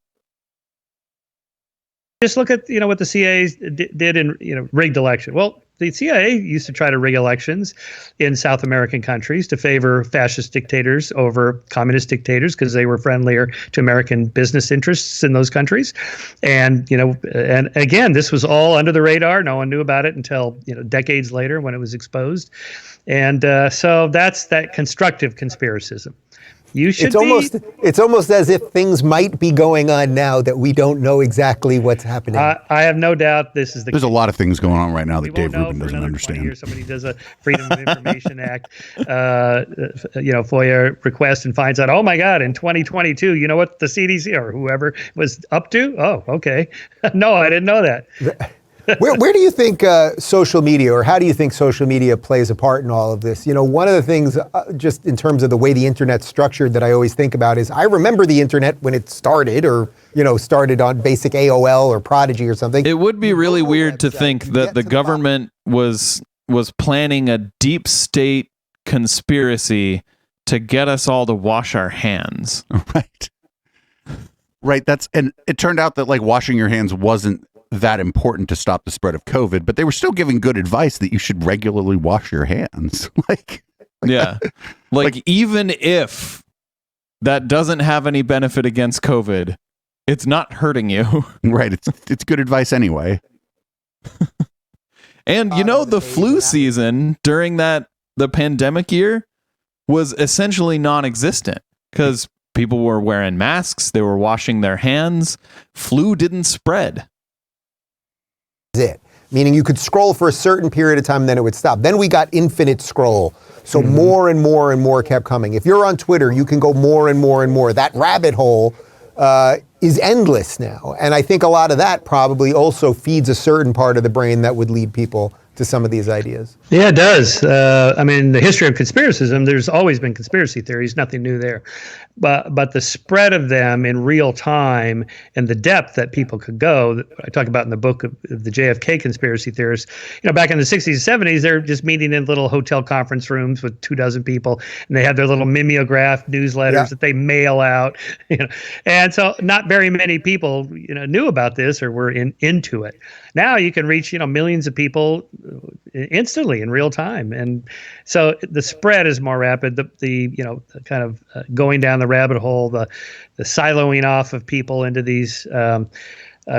Just look at what the CIA did in rigged election. Well, the CIA used to try to rig elections in South American countries to favor fascist dictators over communist dictators because they were friendlier to American business interests in those countries. And and again, this was all under the radar. No one knew about it until decades later when it was exposed. And so that's that constructive conspiracism. It's almost as if things might be going on now that we don't know exactly what's happening. I have no doubt this is There's a lot of things going on right now that Dave Rubin for doesn't another 20 understand. years. Somebody does a Freedom of Information Act, FOIA request and finds out, oh my God, in 2022, you know what the CDC or whoever was up to? Oh, okay. No, I didn't know that. Where do you think social media, or how do you think social media plays a part in all of this? One of the things, just in terms of the way the internet's structured, that I always think about is I remember the internet when it started, or started on basic AOL or Prodigy or something. It would be really weird to think that the government was planning a deep state conspiracy to get us all to wash our hands. Right. And it turned out that washing your hands wasn't that important to stop the spread of COVID, but they were still giving good advice that you should regularly wash your hands. Yeah. Even if that doesn't have any benefit against COVID, it's not hurting you. Right. It's good advice anyway. And the flu season during the pandemic year was essentially non-existent because people were wearing masks, they were washing their hands, flu didn't spread. It, meaning you could scroll for a certain period of time and then it would stop. Then we got infinite scroll. So more and more and more kept coming. If you're on Twitter, you can go more and more and more. That rabbit hole is endless now. And I think a lot of that probably also feeds a certain part of the brain that would lead people to some of these ideas. Yeah, it does. The history of conspiracism, there's always been conspiracy theories, nothing new there. But the spread of them in real time and the depth that people could go, I talk about in the book of the JFK conspiracy theorists, back in the 60s and 70s, they're just meeting in little hotel conference rooms with 24 people, and they have their little mimeograph newsletters that they mail out, And so not very many people, knew about this or were into it. Now you can reach, millions of people instantly in real time. And so the spread is more rapid. The kind of going down the rabbit hole, the siloing off of people into these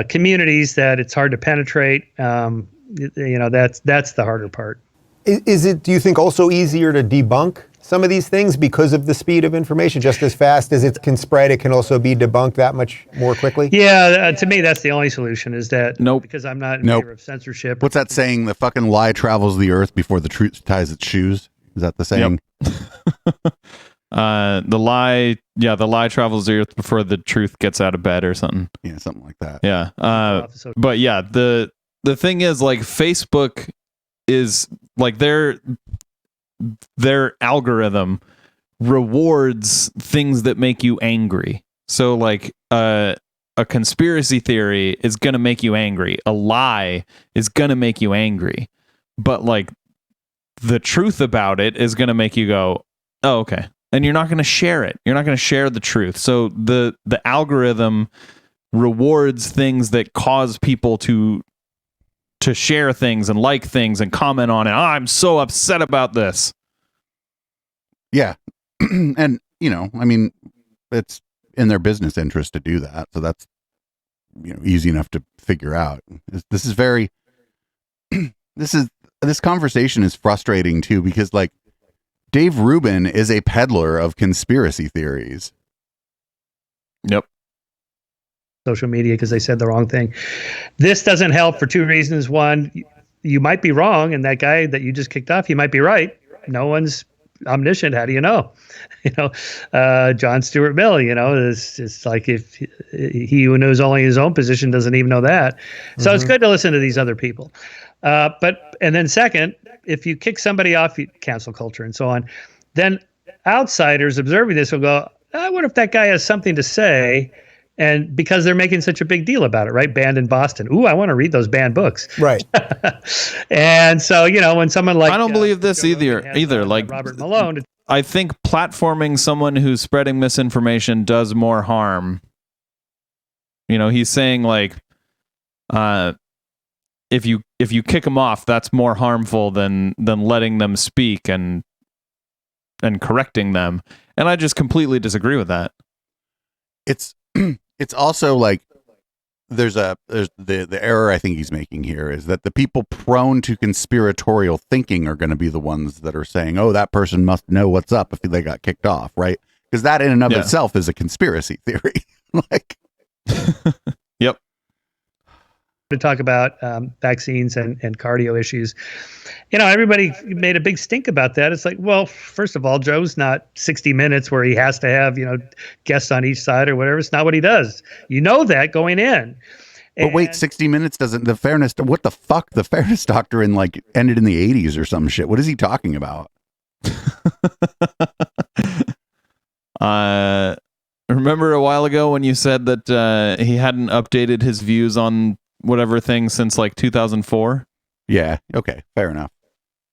communities that it's hard to penetrate. That's the harder part. Is it, do you think, also easier to debunk some of these things because of the speed of information? Just as fast as it can spread, it can also be debunked that much more quickly? Yeah, to me, that's the only solution, is that because I'm not in favor of censorship. What's that saying? The fucking lie travels the earth before the truth ties its shoes. Is that the saying? Yep. The lie travels the earth before the truth gets out of bed or something. Yeah, something like that. Yeah. But yeah, the thing is, Facebook is their algorithm rewards things that make you angry. So a conspiracy theory is going to make you angry. A lie is going to make you angry. But the truth about it is going to make you go, oh, okay. And you're not going to share it. You're not going to share the truth. So the algorithm rewards things that cause people to share things and like things and comment on it. Oh, I'm so upset about this. Yeah. And, it's in their business interest to do that. So that's, easy enough to figure out. This is very, this conversation is frustrating too, because Dave Rubin is a peddler of conspiracy theories. Yep. Social media, because they said the wrong thing. This doesn't help for two reasons. One, you might be wrong, and that guy that you just kicked off, he might be right. No one's omniscient. How do you know? John Stuart Mill, it's like if he who knows only his own position doesn't even know that. So it's good to listen to these other people. And then second, if you kick somebody off, cancel culture and so on, then outsiders observing this will go, I wonder if that guy has something to say. And because they're making such a big deal about it, right? Banned in Boston. Ooh, I want to read those banned books. Right. And so, when someone I don't believe this either. Robert Malone. I think platforming someone who's spreading misinformation does more harm. He's saying if you kick them off, that's more harmful than letting them speak and correcting them. And I just completely disagree with that. It's also like there's the error I think he's making here is that the people prone to conspiratorial thinking are going to be the ones that are saying, oh, that person must know what's up if they got kicked off, right? Because that in and of itself is a conspiracy theory. Like, yep. To talk about vaccines and cardio issues, everybody made a big stink about that. It's like, well, first of all, Joe's not 60 Minutes where he has to have guests on each side or whatever. It's not what he does. You know that going in. But wait, 60 Minutes doesn't. The fairness. What the fuck? The fairness doctrine ended in the 80s or some shit. What is he talking about? Remember a while ago when you said that he hadn't updated his views on whatever thing since 2004? Yeah. Okay. Fair enough.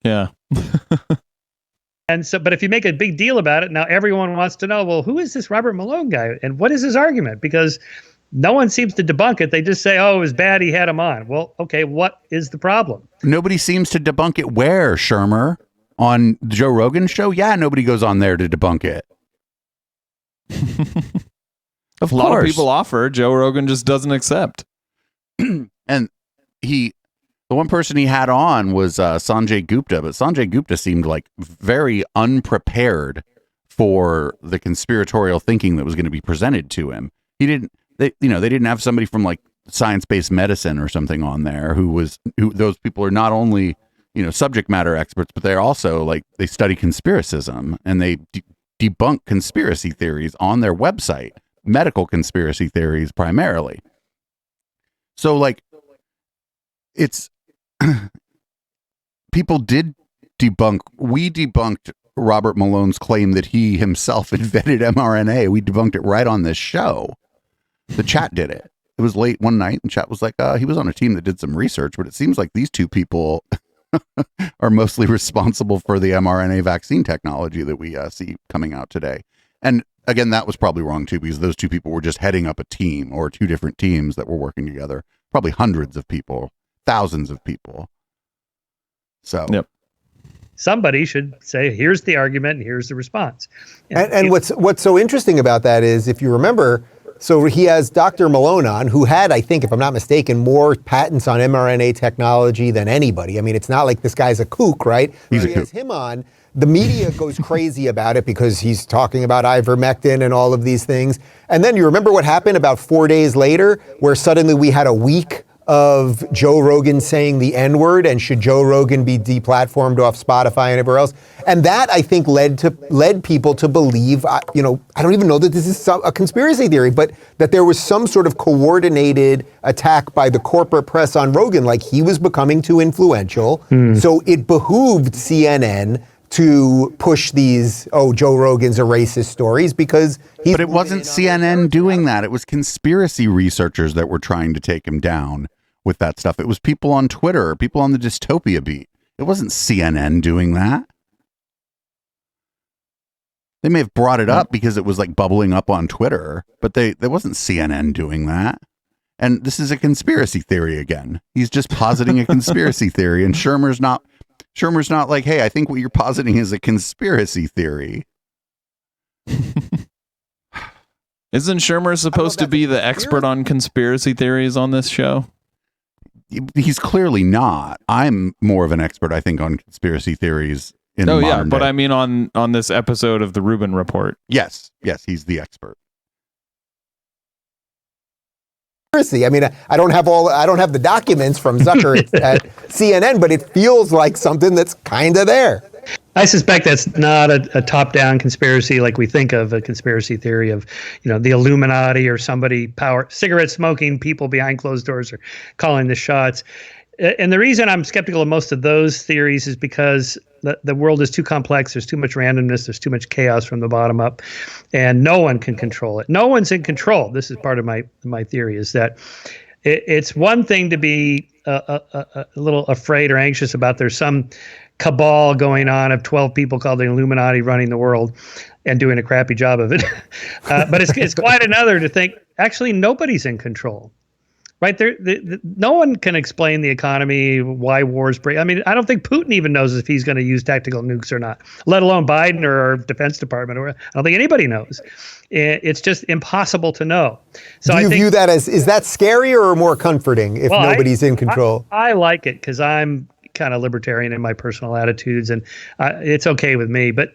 Yeah. And so, but if you make a big deal about it, now everyone wants to know, well, who is this Robert Malone guy? And what is his argument? Because no one seems to debunk it. They just say, oh, it was bad, he had him on. Well, okay, what is the problem? Nobody seems to debunk it. Where, Shermer? On the Joe Rogan show? Yeah, nobody goes on there to debunk it. A lot of people offer. Joe Rogan just doesn't accept. And the one person he had on was Sanjay Gupta, but Sanjay Gupta seemed very unprepared for the conspiratorial thinking that was going to be presented to him. They didn't have somebody from science-based medicine or something on there who those people are not only, subject matter experts, but they're also they study conspiracism and they debunk conspiracy theories on their website, medical conspiracy theories primarily. So it's people did debunk. We debunked Robert Malone's claim that he himself invented mRNA. We debunked it right on this show. The chat did it. It was late one night and chat was like, he was on a team that did some research, but it seems like these two people are mostly responsible for the mRNA vaccine technology that we see coming out today. And again, that was probably wrong too, because those two people were just heading up a team or two different teams that were working together. Probably hundreds of people, thousands of people. So yep. Somebody should say, here's the argument and here's the response. And what's so interesting about that is, if you remember, so he has Dr. Malone on, who had, I think, if I'm not mistaken, more patents on mRNA technology than anybody. I mean, it's not like this guy's a kook, right? He's a he kook. has him on. The media goes crazy about it because he's talking about ivermectin and all of these things. And then you remember what happened about 4 days later, where suddenly we had a week of Joe Rogan saying the N-word, and should Joe Rogan be deplatformed off Spotify and everywhere else? And that, I think, led people to believe, I don't even know that this is a conspiracy theory, but that there was some sort of coordinated attack by the corporate press on Rogan, like he was becoming too influential. So it behooved CNN to push these, Joe Rogan's a racist stories, because he's... But it wasn't CNN doing that. It was conspiracy researchers that were trying to take him down with that stuff. It was people on Twitter, people on the Dystopia beat. It wasn't CNN doing that. They may have brought it up because it was bubbling up on Twitter, but there wasn't CNN doing that. And this is a conspiracy theory again. He's just positing a conspiracy theory, and Shermer's not like, hey, I think what you're positing is a conspiracy theory. Isn't Shermer supposed to be the expert on conspiracy theories on this show? He's clearly not. I'm more of an expert, I think, on conspiracy theories in the modern day. But I mean on this episode of the Rubin Report. Yes, he's the expert. I mean, I don't have the documents from Zucker at CNN, but it feels like something that's kind of there. I suspect that's not a top-down conspiracy like we think of a conspiracy theory of, the Illuminati or somebody cigarette-smoking people behind closed doors are calling the shots. And the reason I'm skeptical of most of those theories is because the world is too complex. There's too much randomness. There's too much chaos from the bottom up, and no one can control it. No one's in control. This is part of my theory, is that it's one thing to be a little afraid or anxious about there's some cabal going on of 12 people called the Illuminati running the world and doing a crappy job of it. But it's quite another to think, actually, nobody's in control. right? No one can explain the economy, why wars break. I mean, I don't think Putin even knows if he's going to use tactical nukes or not, let alone Biden or our Defense Department. Or I don't think anybody knows. It's just impossible to know. So Do you I think, view that as, is that scarier or more comforting if nobody's in control? I like it because I'm kind of libertarian in my personal attitudes, and it's okay with me. But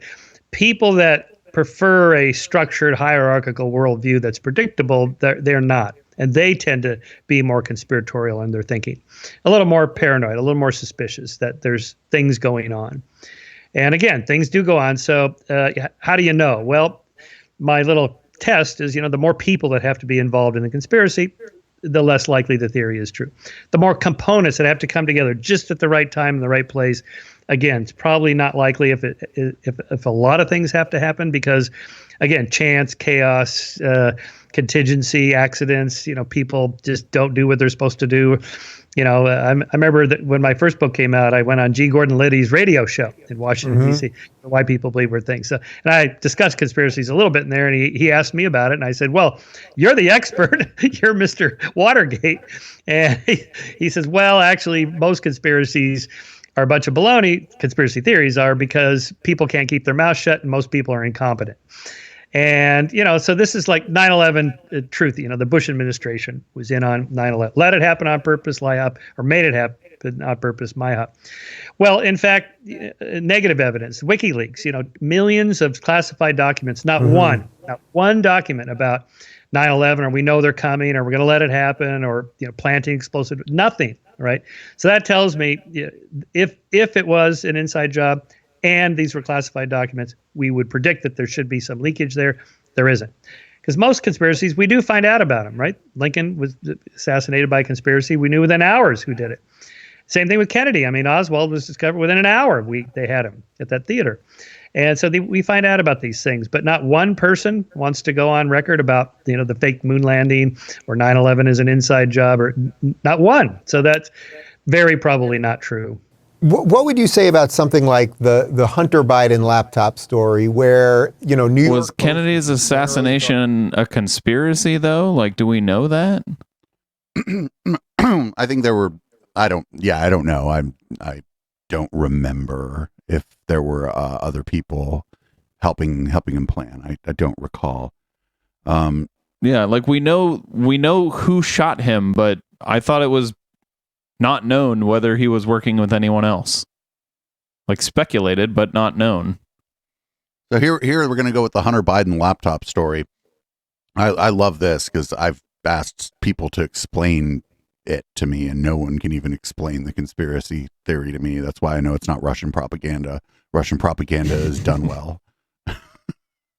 people that prefer a structured hierarchical worldview that's predictable, they're not. And they tend to be more conspiratorial in their thinking, a little more paranoid, a little more suspicious that there's things going on. And again, things do go on. So how do you know? Well, my little test is, the more people that have to be involved in the conspiracy, the less likely the theory is true. The more components that have to come together just at the right time in the right place, again, it's probably not likely if a lot of things have to happen because, again, chance, chaos, contingency, accidents, people just don't do what they're supposed to do. I remember that when my first book came out, I went on G. Gordon Liddy's radio show in Washington, D.C., why people believe weird things. So, and I discussed conspiracies a little bit in there, and he asked me about it, and I said, well, you're the expert. You're Mr. Watergate. And he says, well, actually, most conspiracies are a bunch of baloney. Conspiracy theories are because people can't keep their mouth shut, and most people are incompetent. And, so this is like 9/11 truth. The Bush administration was in on 9/11. Let it happen on purpose, lie up, or made it happen on purpose, my up. Well, in fact, negative evidence, WikiLeaks, millions of classified documents, not one document about 9/11, or we know they're coming, or we're going to let it happen, or, planting explosive, nothing, right? So that tells me if it was an inside job, and these were classified documents, we would predict that there should be some leakage there. There isn't. Because most conspiracies, we do find out about them, right? Lincoln was assassinated by conspiracy. We knew within hours who did it. Same thing with Kennedy. I mean, Oswald was discovered within an hour. They had him at that theater. And so we find out about these things, but not one person wants to go on record about, the fake moon landing or 9/11 is an inside job, or not one. So that's very probably not true. What would you say about something like the Hunter Biden laptop story where, New York... Was Kennedy's assassination a conspiracy, though? Like, do we know that? I think there were, I don't know. I don't remember if there were other people helping him plan. I don't recall. Yeah, like we know who shot him, but I thought it was not known whether he was working with anyone else. Like speculated, but not known. So here we're going to go with the Hunter Biden laptop story. I love this because I've asked people to explain it to me, and no one can even explain the conspiracy theory to me. That's why I know it's not Russian propaganda. Russian propaganda is done well.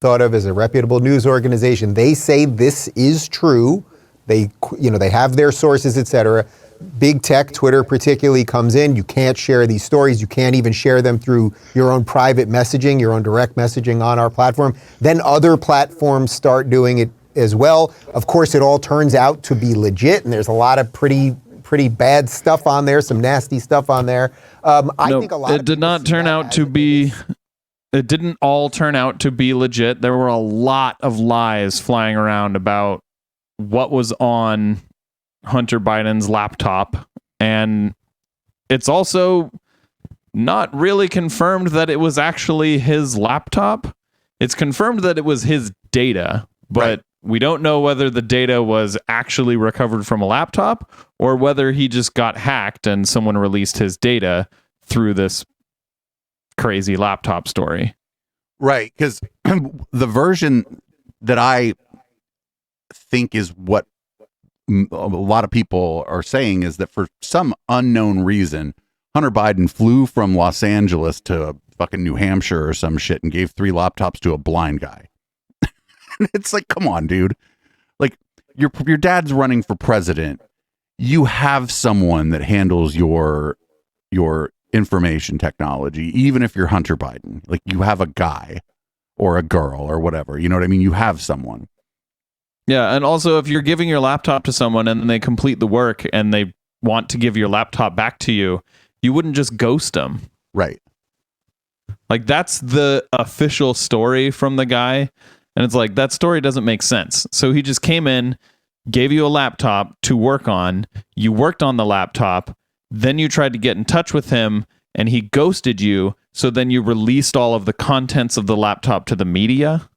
Thought of as a reputable news organization. They say this is true. They have their sources, etc. Big tech, Twitter particularly, comes in. You can't share these stories. You can't even share them through your own private messaging, your own direct messaging on our platform. Then other platforms start doing it as well. Of course, it all turns out to be legit, and there's a lot of pretty bad stuff on there, some nasty stuff on there. I think a lot. It did not turn out to be. It didn't all turn out to be legit. There were a lot of lies flying around about what was on Hunter Biden's laptop, and it's also not really confirmed that it was actually his laptop. It's confirmed that it was his data, but we don't know whether the data was actually recovered from a laptop or whether he just got hacked and someone released his data through this crazy laptop story. Right, because the version that I think is what a lot of people are saying is that for some unknown reason, Hunter Biden flew from Los Angeles to fucking New Hampshire or some shit and gave 3 laptops to a blind guy. It's like, come on, dude. Like, your dad's running for president. You have someone that handles your information technology, even if you're Hunter Biden. Like, you have a guy or a girl or whatever. You know what I mean? You have someone. Yeah, and also if you're giving your laptop to someone and then they complete the work and they want to give your laptop back to you, you wouldn't just ghost them. Right. Like, that's the official story from the guy. And it's like, that story doesn't make sense. So he just came in, gave you a laptop to work on. You worked on the laptop. Then you tried to get in touch with him and he ghosted you. So then you released all of the contents of the laptop to the media.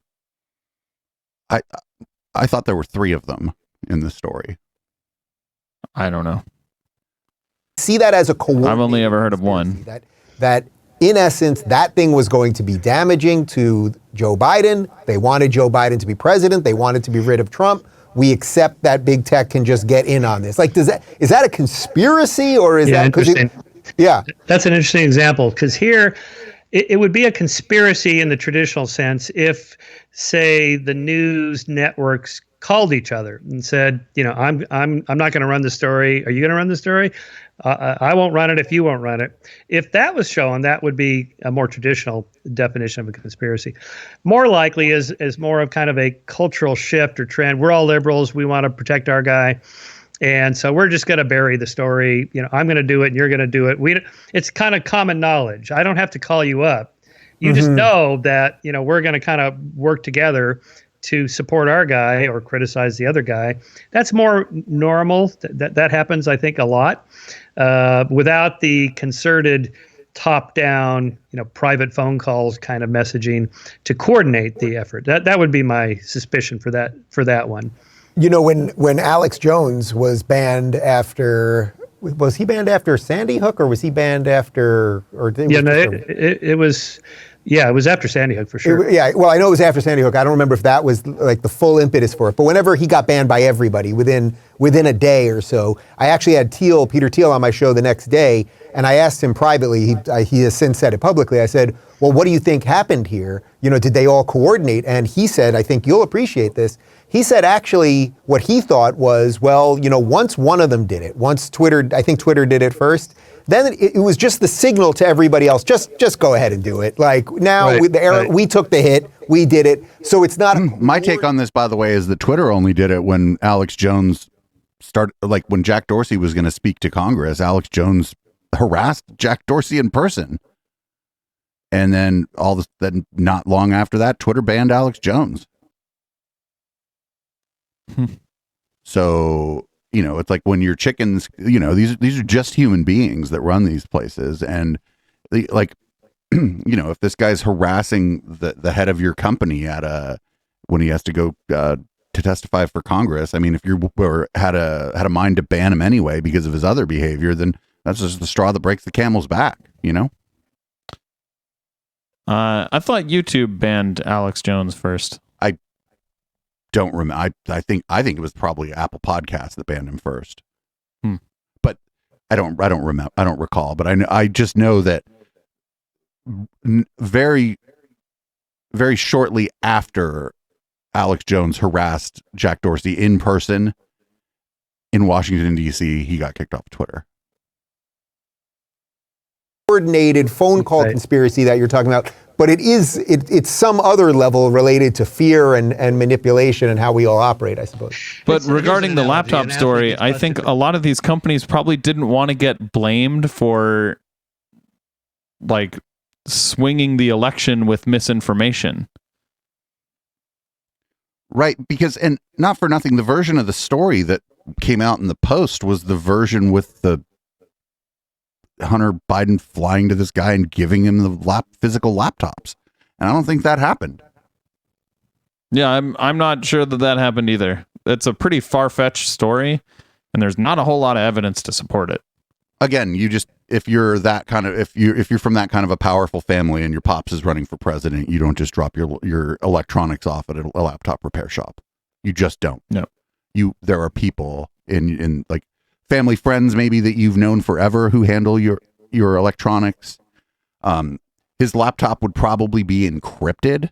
I thought there were 3 of them in the story. I don't know. See that as a coordinated I've only ever heard of one. That in essence, that thing was going to be damaging to Joe Biden. They wanted Joe Biden to be president. They wanted to be rid of Trump. We accept that big tech can just get in on this. Like, is that a conspiracy or is that interesting? Yeah, that's an interesting example because here it would be a conspiracy in the traditional sense if, say, the news networks called each other and said, I'm not going to run the story. Are you going to run the story? I won't run it if you won't run it. If that was shown, that would be a more traditional definition of a conspiracy. More likely is more of kind of a cultural shift or trend. We're all liberals. We want to protect our guy. And so we're just going to bury the story. I'm going to do it and you're going to do it. It's kind of common knowledge. I don't have to call you up. You just know that, we're going to kind of work together to support our guy or criticize the other guy. That's more normal. That happens, I think, a lot without the concerted top-down, private phone calls kind of messaging to coordinate the effort. That would be my suspicion for that one. When Alex Jones was banned after, was he banned after Sandy Hook or was he banned after? It was. Yeah, it was after Sandy Hook for sure. Well, I know it was after Sandy Hook. I don't remember if that was like the full impetus for it. But whenever he got banned by everybody within a day or so, I actually had Peter Thiel on my show the next day, and I asked him privately. He has since said it publicly. I said, "Well, what do you think happened here? Did they all coordinate?" And he said, "I think you'll appreciate this." He said actually what he thought was, well, once one of them did it, once I think Twitter did it first. Then it was just the signal to everybody else. Just go ahead and do it. Like now, we took the hit, we did it. So it's not. My take on this, by the way, is that Twitter only did it when Alex Jones started. Like when Jack Dorsey was going to speak to Congress, Alex Jones harassed Jack Dorsey in person, and then then not long after that, Twitter banned Alex Jones. So. It's like when your chickens, these are just human beings that run these places. And if this guy's harassing the head of your company when he has to go to testify for Congress, I mean, if you had a mind to ban him anyway because of his other behavior, then that's just the straw that breaks the camel's back, I thought YouTube banned Alex Jones first. Don't remember. I think it was probably Apple Podcasts that banned him first. But I don't remember. I don't recall. But I just know that very, very shortly after Alex Jones harassed Jack Dorsey in person in Washington, D.C., he got kicked off of Twitter. Coordinated phone call conspiracy that you're talking about. But it's some other level related to fear and manipulation and how we all operate, I suppose. But regarding the laptop story, I think a lot of these companies probably didn't want to get blamed for like swinging the election with misinformation. Right, because, and not for nothing, the version of the story that came out in the Post was the version with the Hunter Biden flying to this guy and giving him the physical laptops. And I don't think that happened. Yeah, I'm not sure that happened either. It's a pretty far-fetched story, and there's not a whole lot of evidence to support it. Again, if you're from that kind of a powerful family and your pops is running for president, you don't just drop your electronics off at a laptop repair shop. You just don't. No. There are people in like family friends maybe that you've known forever who handle your electronics. His laptop would probably be encrypted,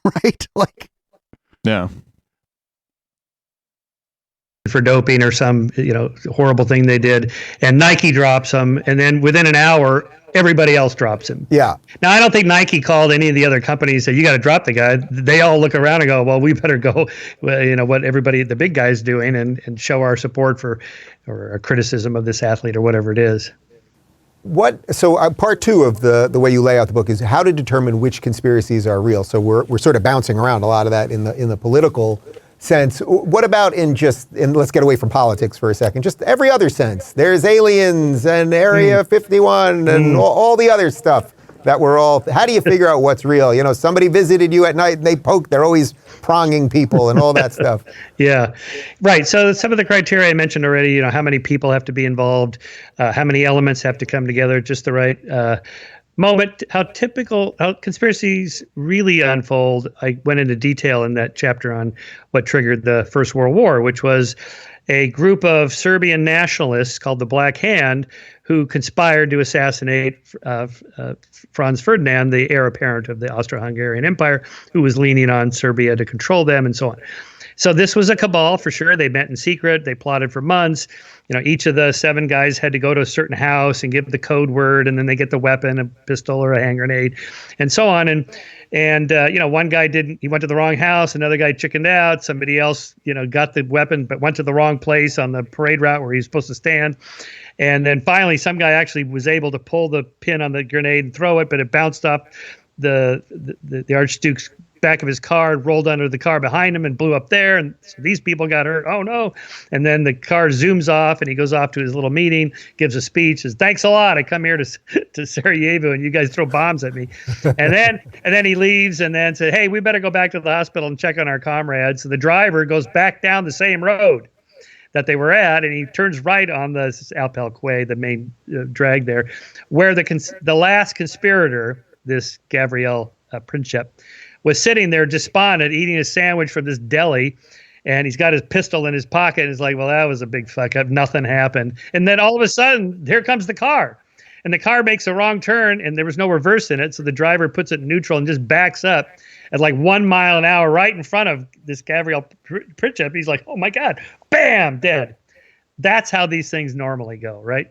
right? Like, yeah. For doping or some horrible thing they did, and Nike drops him, and then within an hour everybody else drops him. Yeah. Now I don't think Nike called any of the other companies and said you got to drop the guy. They all look around and go, well, we better go, what everybody, the big guy's doing, and show our support for or a criticism of this athlete or whatever it is. So part two of the way you lay out the book is how to determine which conspiracies are real. So we're sort of bouncing around a lot of that in the political sense. What about in let's get away from politics for a second, just every other sense? There's aliens and Area 51 and all the other stuff that how do you figure out what's real? You know, somebody visited you at night and they're always pronging people and all that stuff. Yeah, right. So some of the criteria I mentioned already, you know, how many people have to be involved, how many elements have to come together at just the right moment, how conspiracies really unfold. I went into detail in that chapter on what triggered the First World War, which was a group of Serbian nationalists called the Black Hand who conspired to assassinate Franz Ferdinand, the heir apparent of the Austro-Hungarian Empire, who was leaning on Serbia to control them and so on. So this was a cabal for sure. They met in secret. They plotted for months. You know, each of the 7 guys had to go to a certain house and give the code word, and then they get the weapon, a pistol or a hand grenade, and so on. And you know, one guy he went to the wrong house. Another guy chickened out. Somebody else, you know, got the weapon but went to the wrong place on the parade route where he was supposed to stand. And then finally, some guy actually was able to pull the pin on the grenade and throw it, but it bounced off the Archduke's back of his car, rolled under the car behind him and blew up there. And so these people got hurt. Oh no. And then the car zooms off and he goes off to his little meeting, gives a speech, says, "Thanks a lot. I come here to Sarajevo and you guys throw bombs at me." And then he leaves and then said, "Hey, we better go back to the hospital and check on our comrades." So the driver goes back down the same road that they were at, and he turns right on the Alpel Quay, the main drag there, where the last conspirator, this Gabriel Princip, was sitting there despondent, eating a sandwich from this deli, and he's got his pistol in his pocket, and he's like, "Well, that was a big fuck up. Nothing happened." And then all of a sudden, here comes the car. And the car makes a wrong turn, and there was no reverse in it, so the driver puts it in neutral and just backs up at like 1 mile an hour right in front of this Gabriel Princip. He's like, "Oh my God, bam, dead." That's how these things normally go, right?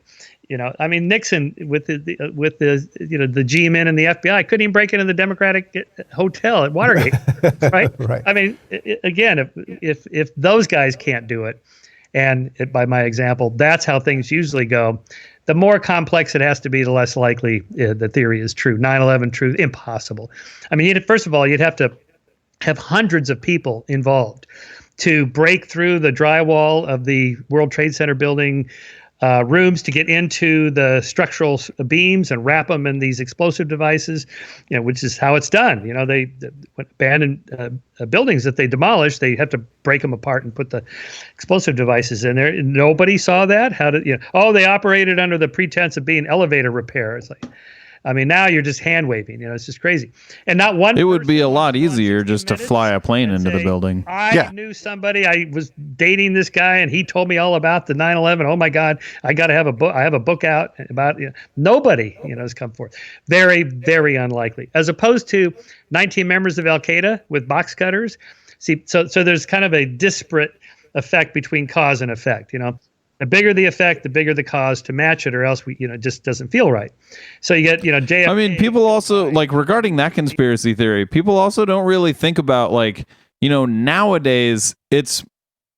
You know, I mean, Nixon with the you know, the G-men and the FBI couldn't even break into the Democratic Hotel at Watergate, right? Right. I mean, again, if those guys can't do it, and by my example, that's how things usually go. The more complex it has to be, the less likely the theory is true. 9/11 true, impossible. I mean, first of all, you'd have to have hundreds of people involved to break through the drywall of the World Trade Center building rooms to get into the structural beams and wrap them in these explosive devices, you know, which is how it's done. You know, they abandoned buildings that they demolished, they have to break them apart and put the explosive devices in there. Nobody saw that. How did, you know? Oh, they operated under the pretense of being elevator repair. It's like, I mean, now you're just hand waving. You know, it's just crazy. And not one. It would be a lot easier just to fly a plane into the building. I knew somebody. I was dating this guy, and he told me all about the 9/11. Oh my God, I got to have a book. I have a book out about. You know, nobody, you know, has come forth. Very, very unlikely. As opposed to 19 members of Al Qaeda with box cutters. See, so there's kind of a disparate effect between cause and effect. You know. The bigger the effect, the bigger the cause to match it, or else it just doesn't feel right. So you get, you know, JFK. I mean, people also, like, regarding that conspiracy theory, people also don't really think about, like, you know, nowadays it's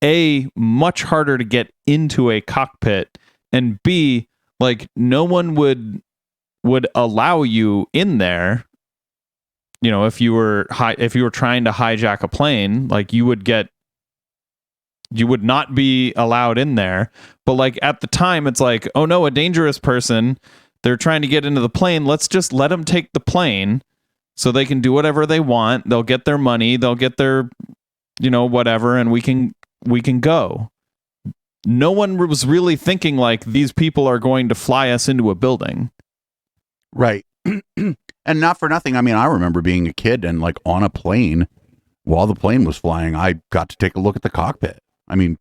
A, much harder to get into a cockpit, and B, like, no one would allow you in there. You know, if you were trying to hijack a plane, like, you would not be allowed in there. But like at the time, it's like, oh no, a dangerous person, they're trying to get into the plane. Let's just let them take the plane so they can do whatever they want. They'll get their money, they'll get their, you know, whatever, and we can go. No one was really thinking like these people are going to fly us into a building. Right. And not for nothing. I mean, I remember being a kid and like on a plane, while the plane was flying, I got to take a look at the cockpit. I mean,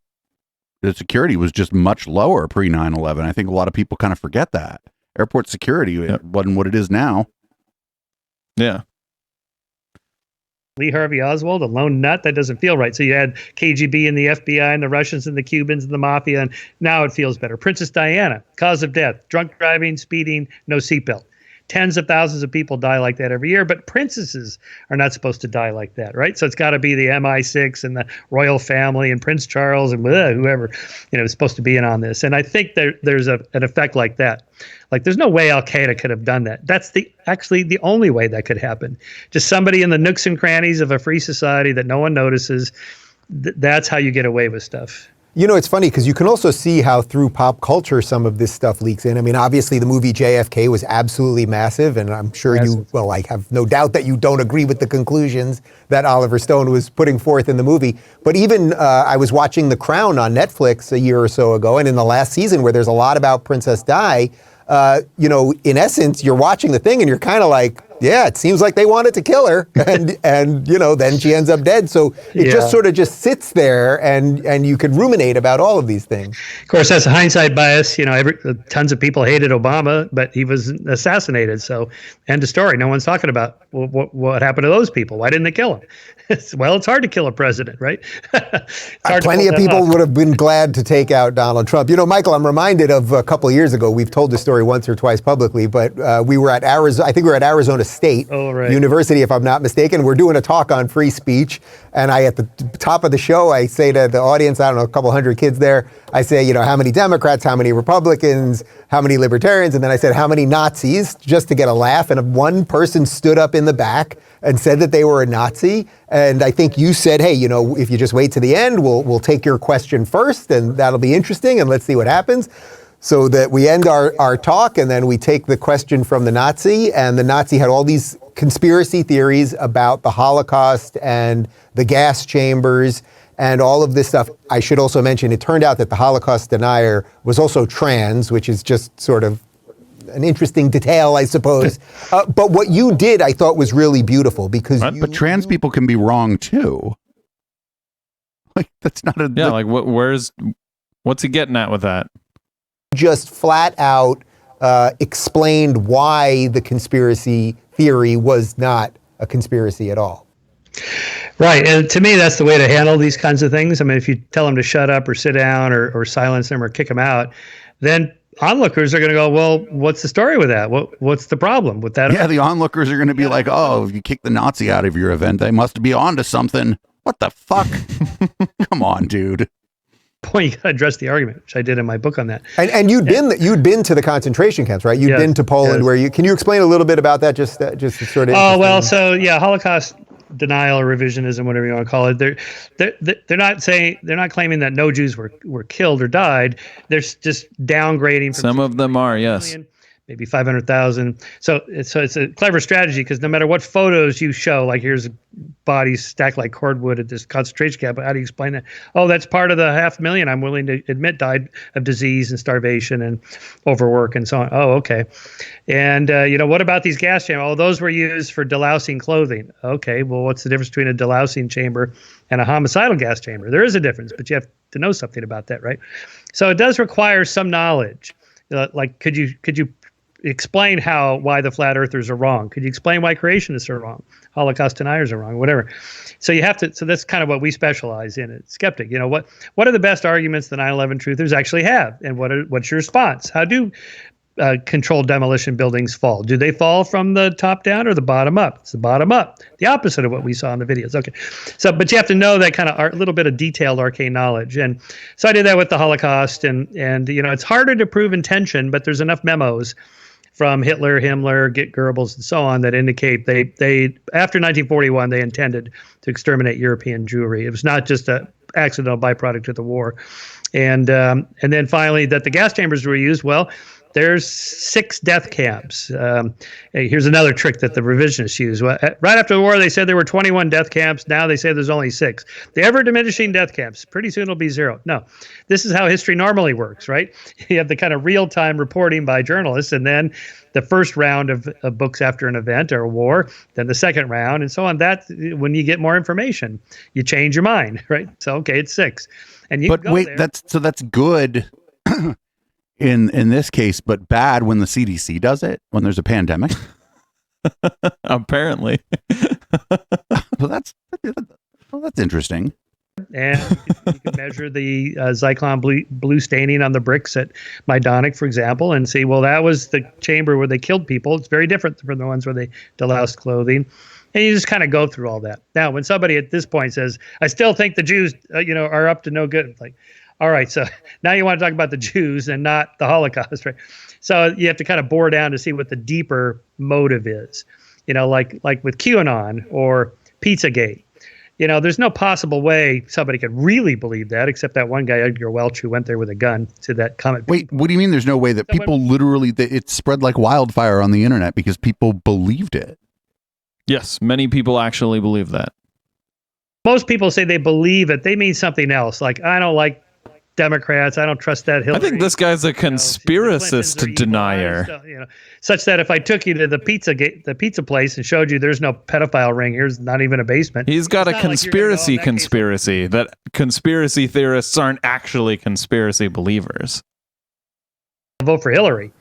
the security was just much lower pre 9/11. I think a lot of people kind of forget that. Airport security wasn't what it is now. Yeah. Lee Harvey Oswald, a lone nut, that doesn't feel right. So you had KGB and the FBI and the Russians and the Cubans and the mafia, and now it feels better. Princess Diana, cause of death, drunk driving, speeding, no seatbelt. Tens of thousands of people die like that every year, but princesses are not supposed to die like that, right? So it's got to be the MI6 and the royal family and Prince Charles and whoever, you know, is supposed to be in on this. And I think there's an effect like that. Like, there's no way Al Qaeda could have done that. That's actually the only way that could happen. Just somebody in the nooks and crannies of a free society that no one notices, that's how you get away with stuff. You know, it's funny because you can also see how through pop culture some of this stuff leaks in. I mean, obviously the movie JFK was absolutely massive, and I'm sure I have no doubt that you don't agree with the conclusions that Oliver Stone was putting forth in the movie. But even I was watching The Crown on Netflix a year or so ago, and in the last season where there's a lot about Princess Di, you know, in essence, you're watching the thing and you're kind of like, yeah, it seems like they wanted to kill her, and you know, then she ends up dead. So it just sort of just sits there, and you could ruminate about all of these things. Of course, that's a hindsight bias. You know, tons of people hated Obama, but he was assassinated. So, end of story. No one's talking about what happened to those people. Why didn't they kill him? Well, it's hard to kill a president, right? Plenty of people would have been glad to take out Donald Trump. You know, Michael, I'm reminded of a couple of years ago. We've told this story once or twice publicly, but we were at Arizona. I think we were at Arizona State University, if I'm not mistaken. We're doing a talk on free speech, and at the top of the show, I say to the audience, I don't know, a couple hundred kids there, I say, you know, how many Democrats, how many Republicans, how many Libertarians, and then I said, how many Nazis, just to get a laugh, and one person stood up in the back and said that they were a Nazi. And I think you said, hey, you know, if you just wait to the end, we'll take your question first, and that'll be interesting, and let's see what happens. So that we end our talk, and then we take the question from the Nazi, and the Nazi had all these conspiracy theories about the Holocaust and the gas chambers and all of this stuff. I should also mention, it turned out that the Holocaust denier was also trans, which is just sort of an interesting detail, I suppose. But what you did, I thought, was really beautiful because but trans people can be wrong too. Like, that's not a like what's he getting at with that? Just flat out explained why the conspiracy theory was not a conspiracy at all. Right. And to me, that's the way to handle these kinds of things. I mean, if you tell them to shut up or sit down or silence them or kick them out, then onlookers are going to go, well, what's the story with that? What's the problem with that? Yeah, the onlookers are going to be like, oh, if you kick the Nazi out of your event, they must be on to something. What the fuck? Come on, dude. Point, you got to address the argument, which I did in my book on that. And you'd been to the concentration camps, right? You'd been to Poland, where can you explain a little bit about that? Just sort of. Oh well, so yeah, Holocaust denial or revisionism, whatever you want to call it. They're not claiming that no Jews were killed or died. They're just downgrading. From Some of them are, yes. Maybe 500,000. So it's a clever strategy because no matter what photos you show, like here's bodies stacked like cordwood at this concentration camp, how do you explain that? Oh, that's part of the 500,000 I'm willing to admit died of disease and starvation and overwork and so on. Oh, okay. And, you know, what about these gas chambers? Oh, those were used for delousing clothing. Okay, well, what's the difference between a delousing chamber and a homicidal gas chamber? There is a difference, but you have to know something about that, right? So it does require some knowledge. Like, could you explain why the flat earthers are wrong? Could you explain why creationists are wrong? Holocaust deniers are wrong, whatever. So you have to, so that's kind of what we specialize in at Skeptic. You know, what are the best arguments the 9/11 truthers actually have? And what's your response? How do controlled demolition buildings fall? Do they fall from the top down or the bottom up? It's the bottom up, the opposite of what we saw in the videos. Okay. So, but you have to know that kind of a little bit of detailed arcane knowledge. And so I did that with the Holocaust, and you know, it's harder to prove intention, but there's enough memos from Hitler, Himmler, Goebbels, and so on that indicate they after 1941 they intended to exterminate European Jewry. It was not just an accidental byproduct of the war, and then finally that the gas chambers were used. Well, there's 6 death camps. Here's another trick that the revisionists use. Well, right after the war, they said there were 21 death camps. Now they say there's only 6. The ever-diminishing death camps. Pretty soon it'll be 0. No, this is how history normally works, right? You have the kind of real-time reporting by journalists, and then the first round of books after an event or a war, then the second round, and so on. That when you get more information, you change your mind, right? So okay, it's 6, and you. But wait, that's good. In this case, but bad when the CDC does it, when there's a pandemic. Apparently. Well, that's interesting. And you can measure the Zyklon blue staining on the bricks at Majdanek, for example, and see, well, that was the chamber where they killed people. It's very different from the ones where they deloused clothing. And you just kind of go through all that. Now, when somebody at this point says, I still think the Jews, are up to no good, it's like, all right, so now you want to talk about the Jews and not the Holocaust, right? So you have to kind of bore down to see what the deeper motive is, like with QAnon or Pizzagate. there's no possible way somebody could really believe that, except that one guy, Edgar Welch, who went there with a gun to that comment. Wait, what do you mean there's no way that people literally, that it spread like wildfire on the internet because people believed it? Yes, many people actually believe that. Most people say they believe it. They mean something else. Like, I don't like Democrats. I don't trust that Hillary. I think this guy's a conspiracist denier. Such that if I took you to the pizza place and showed you there's no pedophile ring, here's not even a basement. He's got a conspiracy that conspiracy theorists aren't actually conspiracy believers. Vote for Hillary.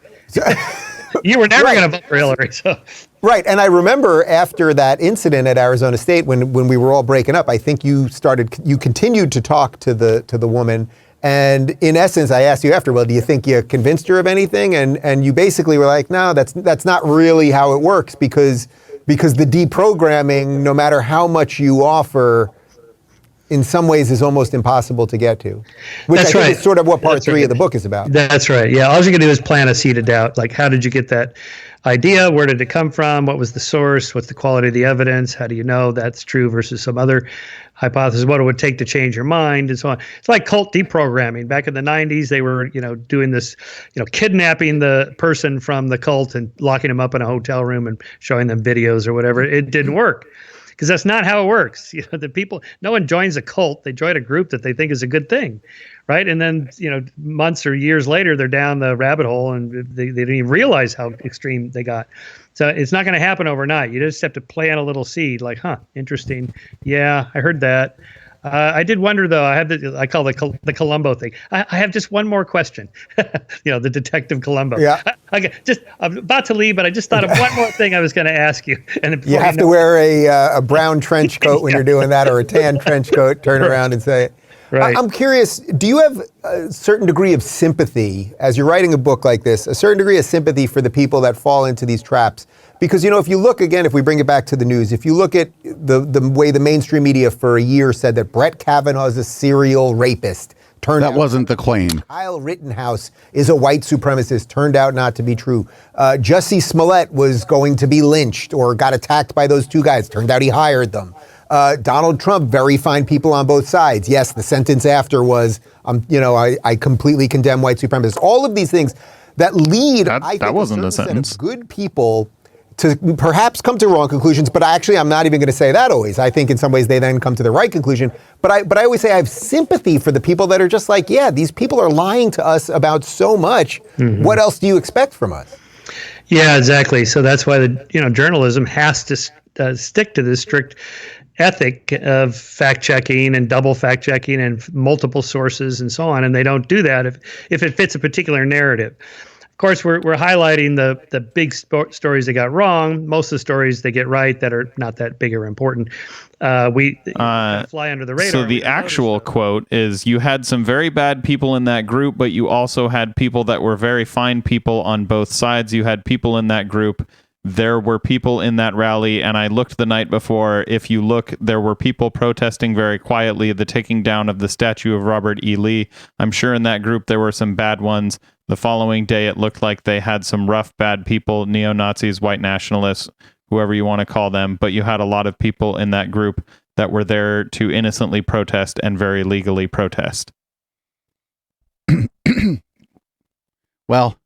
You were never going to vote for Hillary. So. Right, and I remember after that incident at Arizona State, when we were all breaking up, I think you continued to talk to the woman. And in essence, I asked you after, well, do you think you convinced her of anything? And you basically were like, no, that's not really how it works, because the deprogramming, no matter how much you offer, in some ways is almost impossible to get to. Which I think is sort of what part 3 of the book is about. That's right. Yeah, all you're going to do is plant a seed of doubt. Like, how did you get that idea? Where did it come from? What was the source? What's the quality of the evidence? How do you know that's true versus some other hypothesis? What it would take to change your mind, and so on. It's like cult deprogramming. Back in the 90s, they were, doing this, kidnapping the person from the cult and locking them up in a hotel room and showing them videos or whatever. It didn't work. Because that's not how it works. The people, no one joins a cult. They join a group that they think is a good thing, right? And then, months or years later, they're down the rabbit hole and they didn't even realize how extreme they got. So it's not going to happen overnight. You just have to plant a little seed, like, interesting. Yeah, I heard that. I did wonder, though. I call the Columbo thing. I have just one more question. The Detective Columbo. Yeah. I'm about to leave, but I just thought of one more thing I was going to ask you. And you have to wear a brown trench coat when you're doing that, or a tan trench coat. Turn around and say it. Right. I'm curious, do you have a certain degree of sympathy, as you're writing a book like this, a certain degree of sympathy for the people that fall into these traps? Because, if you look, again, if we bring it back to the news, if you look at the way the mainstream media for a year said that Brett Kavanaugh is a serial rapist, that wasn't the claim. Kyle Rittenhouse is a white supremacist, turned out not to be true. Jussie Smollett was going to be lynched or got attacked by those two guys, turned out he hired them. Donald Trump, very fine people on both sides. Yes, the sentence after was, I completely condemn white supremacists. All of these things that lead, I think, that wasn't a the certain sentence. set of good people to perhaps come to wrong conclusions, but I'm not even going to say that always. I think in some ways they then come to the right conclusion. But I always say I have sympathy for the people that are just like, yeah, these people are lying to us about so much. Mm-hmm. What else do you expect from us? Yeah, exactly. So that's why journalism has to stick to this strict ethic of fact checking and double fact checking and multiple sources and so on. And they don't do that if it fits a particular narrative. Of course, we're highlighting the big stories they got wrong. Most of the stories they get right that are not that big or important. We fly under the radar. So the actual quote is, you had some very bad people in that group, but you also had people that were very fine people on both sides. You had people in that group. There were people in that rally, and I looked the night before. If you look, there were people protesting very quietly the taking down of the statue of Robert E. Lee. I'm sure in that group there were some bad ones. The following day, it looked like they had some rough, bad people, neo-Nazis, white nationalists, whoever you want to call them. But you had a lot of people in that group that were there to innocently protest and very legally protest. Well,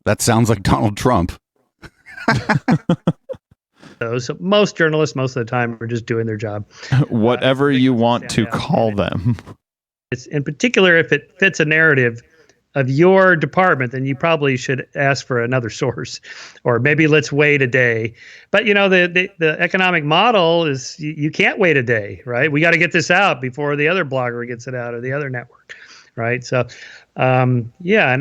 that sounds like Donald Trump. So most journalists, most of the time, are just doing their job. Whatever you want to call them. It's in particular, if it fits a narrative of your department, then you probably should ask for another source, or maybe let's wait a day. But the economic model is you can't wait a day, right? We got to get this out before the other blogger gets it out, or the other network, right? So, and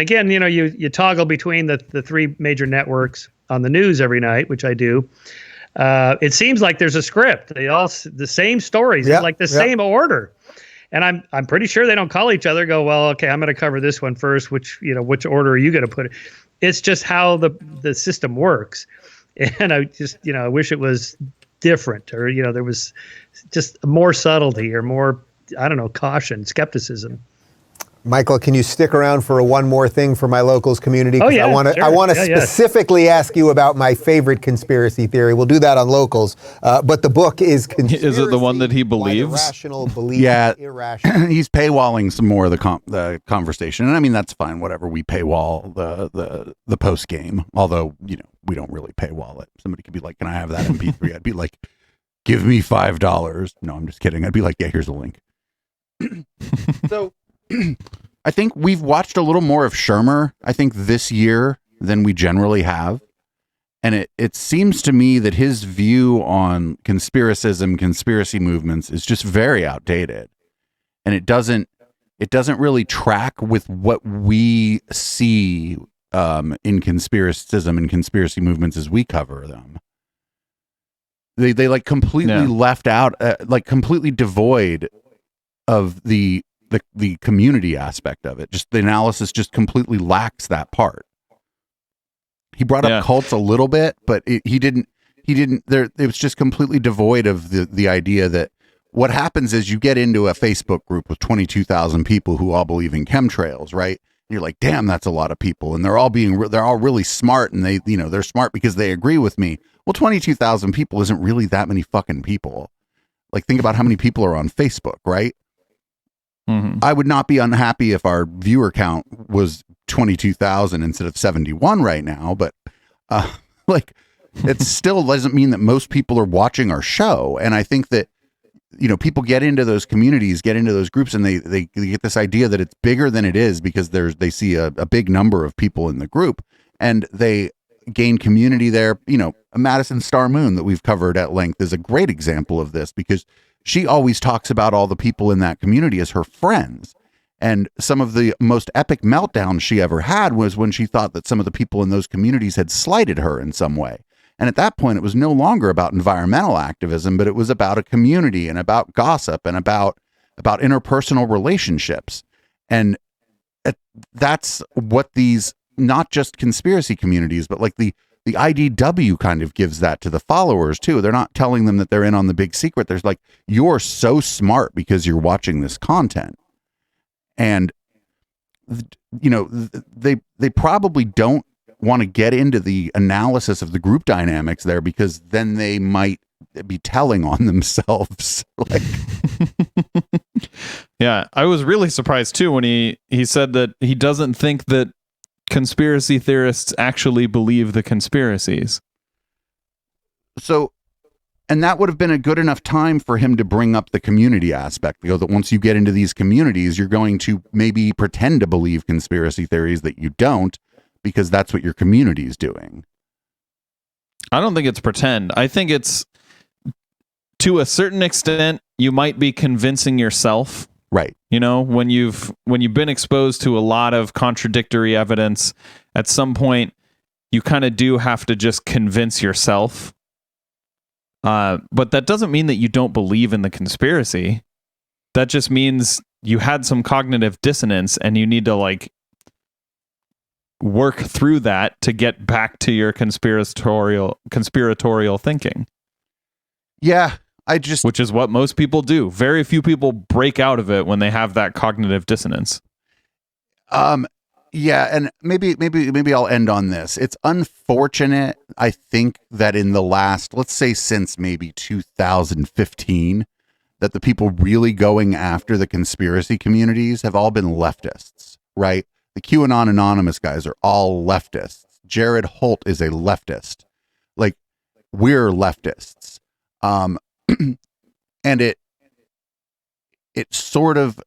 again, you toggle between the three major networks on the news every night, which I do. It seems like there's a script. They all the same stories, like the same order. And I'm pretty sure they don't call each other, go, well, okay, I'm going to cover this one first. Which order are you going to put it? It's just how the system works. And I just, I wish it was different, or, there was just more subtlety or more, I don't know, caution, skepticism. Michael, can you stick around for one more thing for my locals community? Oh, yeah, I want to sure. Yeah. specifically ask you about my favorite conspiracy theory. We'll do that on locals. But the book is Conspiracy, Is it the one that he Why believes? Irrational belief Yeah. irrational. He's paywalling some more of the conversation, and I mean that's fine. Whatever, we paywall the post game. Although we don't really paywall it. Somebody could be like, "Can I have that MP3?" I'd be like, "Give me $5." No, I'm just kidding. I'd be like, "Yeah, here's a link." So, I think we've watched a little more of Shermer, I think, this year than we generally have. And it seems to me that his view on conspiracism, conspiracy movements is just very outdated. And it doesn't really track with what we see in conspiracism and conspiracy movements as we cover them. They like completely left out, like completely devoid of the community aspect of it. Just the analysis just completely lacks that part. He brought up cults a little bit, but he didn't there. It was just completely devoid of the idea that what happens is you get into a Facebook group with 22,000 people who all believe in chemtrails, right? And you're like, damn, that's a lot of people. And they're all really smart, and they're smart because they agree with me. Well, 22,000 people isn't really that many fucking people. Like, think about how many people are on Facebook, right? Mm-hmm. I would not be unhappy if our viewer count was 22,000 instead of 71 right now, but like, it still doesn't mean that most people are watching our show. And I think that people get into those communities, get into those groups, and they get this idea that it's bigger than it is because they see a big number of people in the group, and they gain community there. Madison Star Moon that we've covered at length is a great example of this, because she always talks about all the people in that community as her friends. And some of the most epic meltdowns she ever had was when she thought that some of the people in those communities had slighted her in some way. And at that point, it was no longer about environmental activism, but it was about a community and about gossip and about interpersonal relationships. And that's what these, not just conspiracy communities, but like the IDW kind of gives that to the followers too. They're not telling them that they're in on the big secret. There's like, you're so smart because you're watching this content. And, they probably don't want to get into the analysis of the group dynamics there, because then they might be telling on themselves. Like, yeah, I was really surprised too when he said that he doesn't think that conspiracy theorists actually believe the conspiracies. So, and that would have been a good enough time for him to bring up the community aspect. That once you get into these communities, you're going to maybe pretend to believe conspiracy theories that you don't, because that's what your community is doing. I don't think it's pretend. I think it's, to a certain extent, you might be convincing yourself. Right. When you've been exposed to a lot of contradictory evidence, at some point you kind of do have to just convince yourself. But that doesn't mean that you don't believe in the conspiracy. That just means you had some cognitive dissonance and you need to like work through that to get back to your conspiratorial thinking. Yeah. Which is what most people do. Very few people break out of it when they have that cognitive dissonance. Yeah, and maybe I'll end on this. It's unfortunate, I think, that in the last, let's say since maybe 2015, that the people really going after the conspiracy communities have all been leftists, right? The QAnon Anonymous guys are all leftists. Jared Holt is a leftist. Like, we're leftists. And it sort of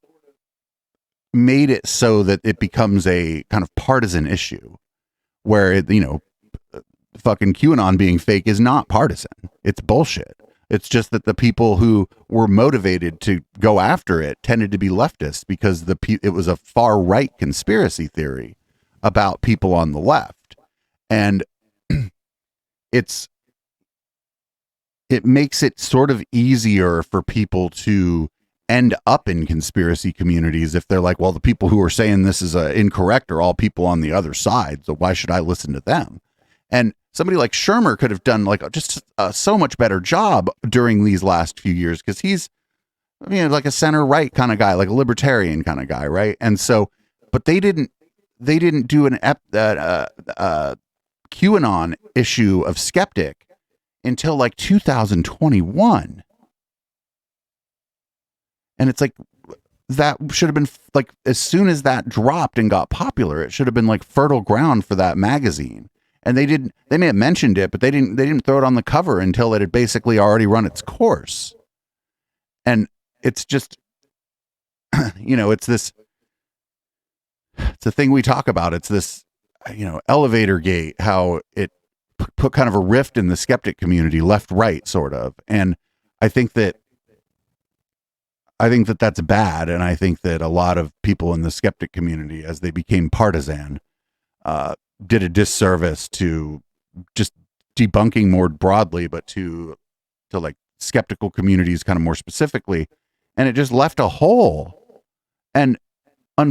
made it so that it becomes a kind of partisan issue where fucking QAnon being fake is not partisan. It's bullshit. It's just that the people who were motivated to go after it tended to be leftists because it was a far right conspiracy theory about people on the left. And it makes it sort of easier for people to end up in conspiracy communities if they're like, well, the people who are saying this is incorrect are all people on the other side, so why should I listen to them? And somebody like Shermer could have done like just so much better job during these last few years, because he's like a center right kind of guy, like a libertarian kind of guy, right? And so, but they didn't do an QAnon issue of Skeptic until like 2021. And it's like, that should have been like, as soon as that dropped and got popular, it should have been like fertile ground for that magazine. And they may have mentioned it, but they didn't throw it on the cover until it had basically already run its course. And it's just, it's a thing we talk about. It's this, elevator gate, how it put kind of a rift in the skeptic community, left, right, sort of. And I think that that's bad. And I think that a lot of people in the skeptic community, as they became partisan, did a disservice to just debunking more broadly, but to like skeptical communities kind of more specifically. And it just left a hole. And, I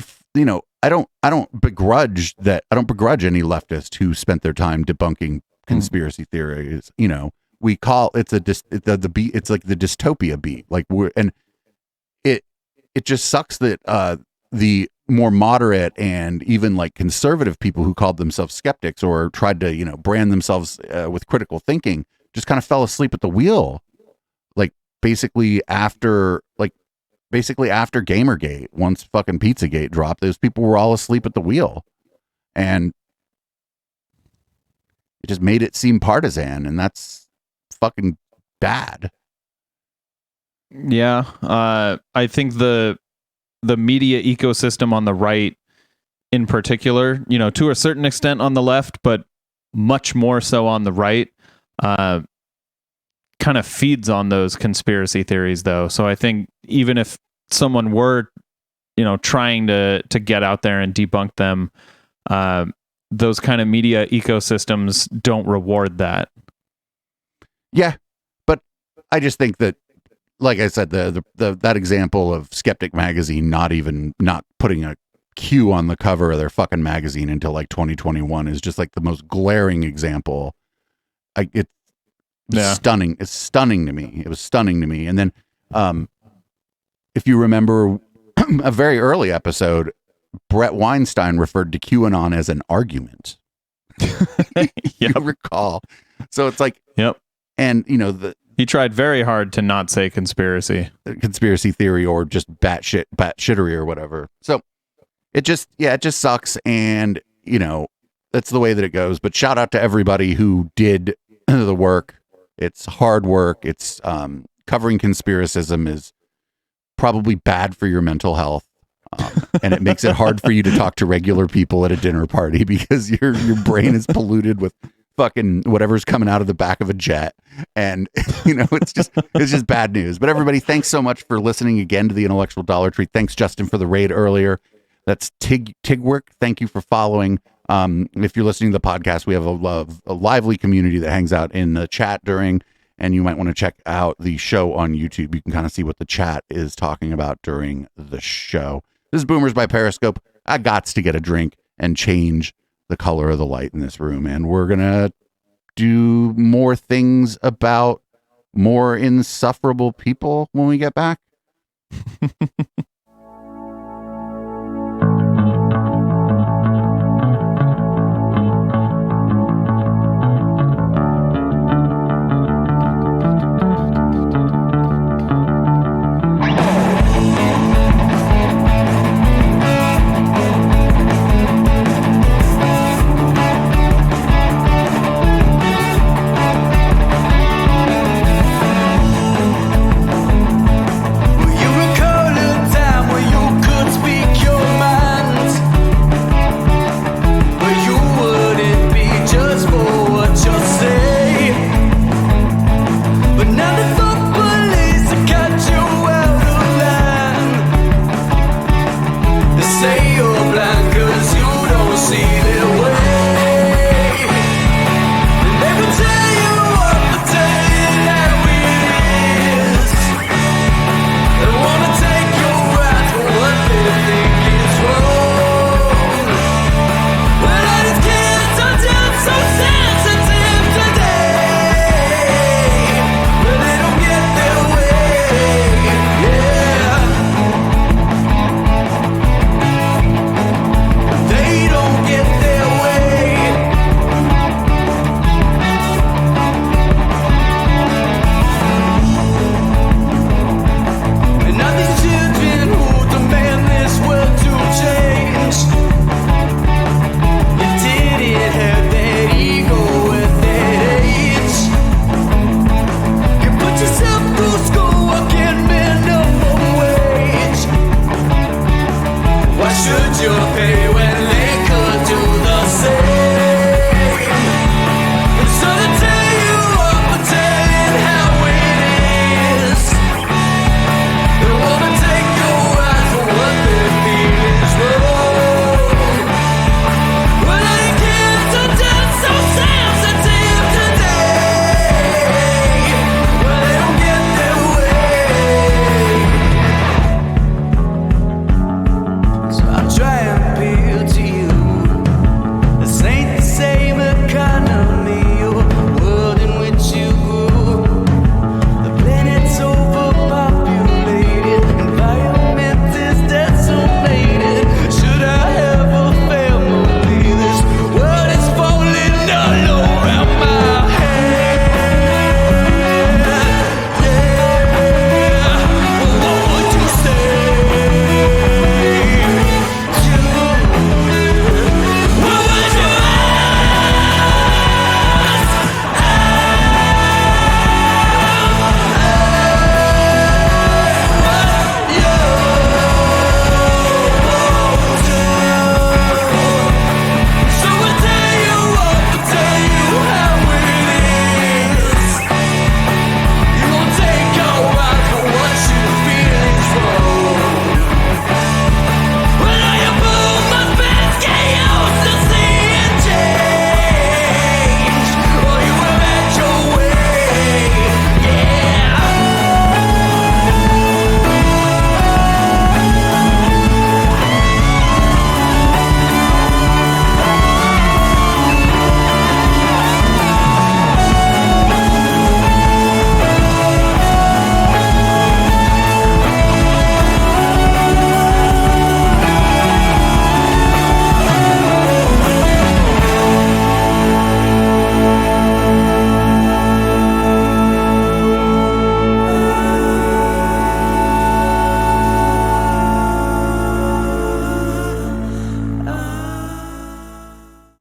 don't begrudge any leftist who spent their time debunking conspiracy theories. We call it's the beat. It's like the dystopia beat. Like it just sucks that the more moderate and even like conservative people who called themselves skeptics or tried to brand themselves with critical thinking just kind of fell asleep at the wheel. Like basically after Gamergate, once fucking Pizzagate dropped, those people were all asleep at the wheel, and it just made it seem partisan, and that's fucking bad. Yeah, I think the media ecosystem on the right, in particular, to a certain extent on the left, but much more so on the right, kind of feeds on those conspiracy theories, though. So I think even if someone were, trying to get out there and debunk them, those kind of media ecosystems don't reward that. Yeah, but I just think that, like I said, that example of Skeptic magazine not putting a Q on the cover of their fucking magazine until like 2021 is just like the most glaring example. Stunning. It's stunning to me. It was stunning to me. And then, if you remember a very early episode, Brett Weinstein referred to QAnon as an argument. You recall? So it's like, yep. And he tried very hard to not say conspiracy theory or just batshittery or whatever. So it just sucks. And, that's the way that it goes. But shout out to everybody who did the work. It's hard work. It's covering conspiracism is probably bad for your mental health. And it makes it hard for you to talk to regular people at a dinner party because your brain is polluted with fucking whatever's coming out of the back of a jet. And it's just bad news. But everybody, thanks so much for listening again to the Intellectual Dollar Tree. Thanks, Justin, for the raid earlier. That's Tigwork. Thank you for following. If you're listening to the podcast, we have a lively community that hangs out in the chat during, and you might want to check out the show on YouTube. You can kind of see what the chat is talking about during the show. This is Boomers by Periscope. I gots to get a drink and change the color of the light in this room, and we're gonna do more things about more insufferable people when we get back.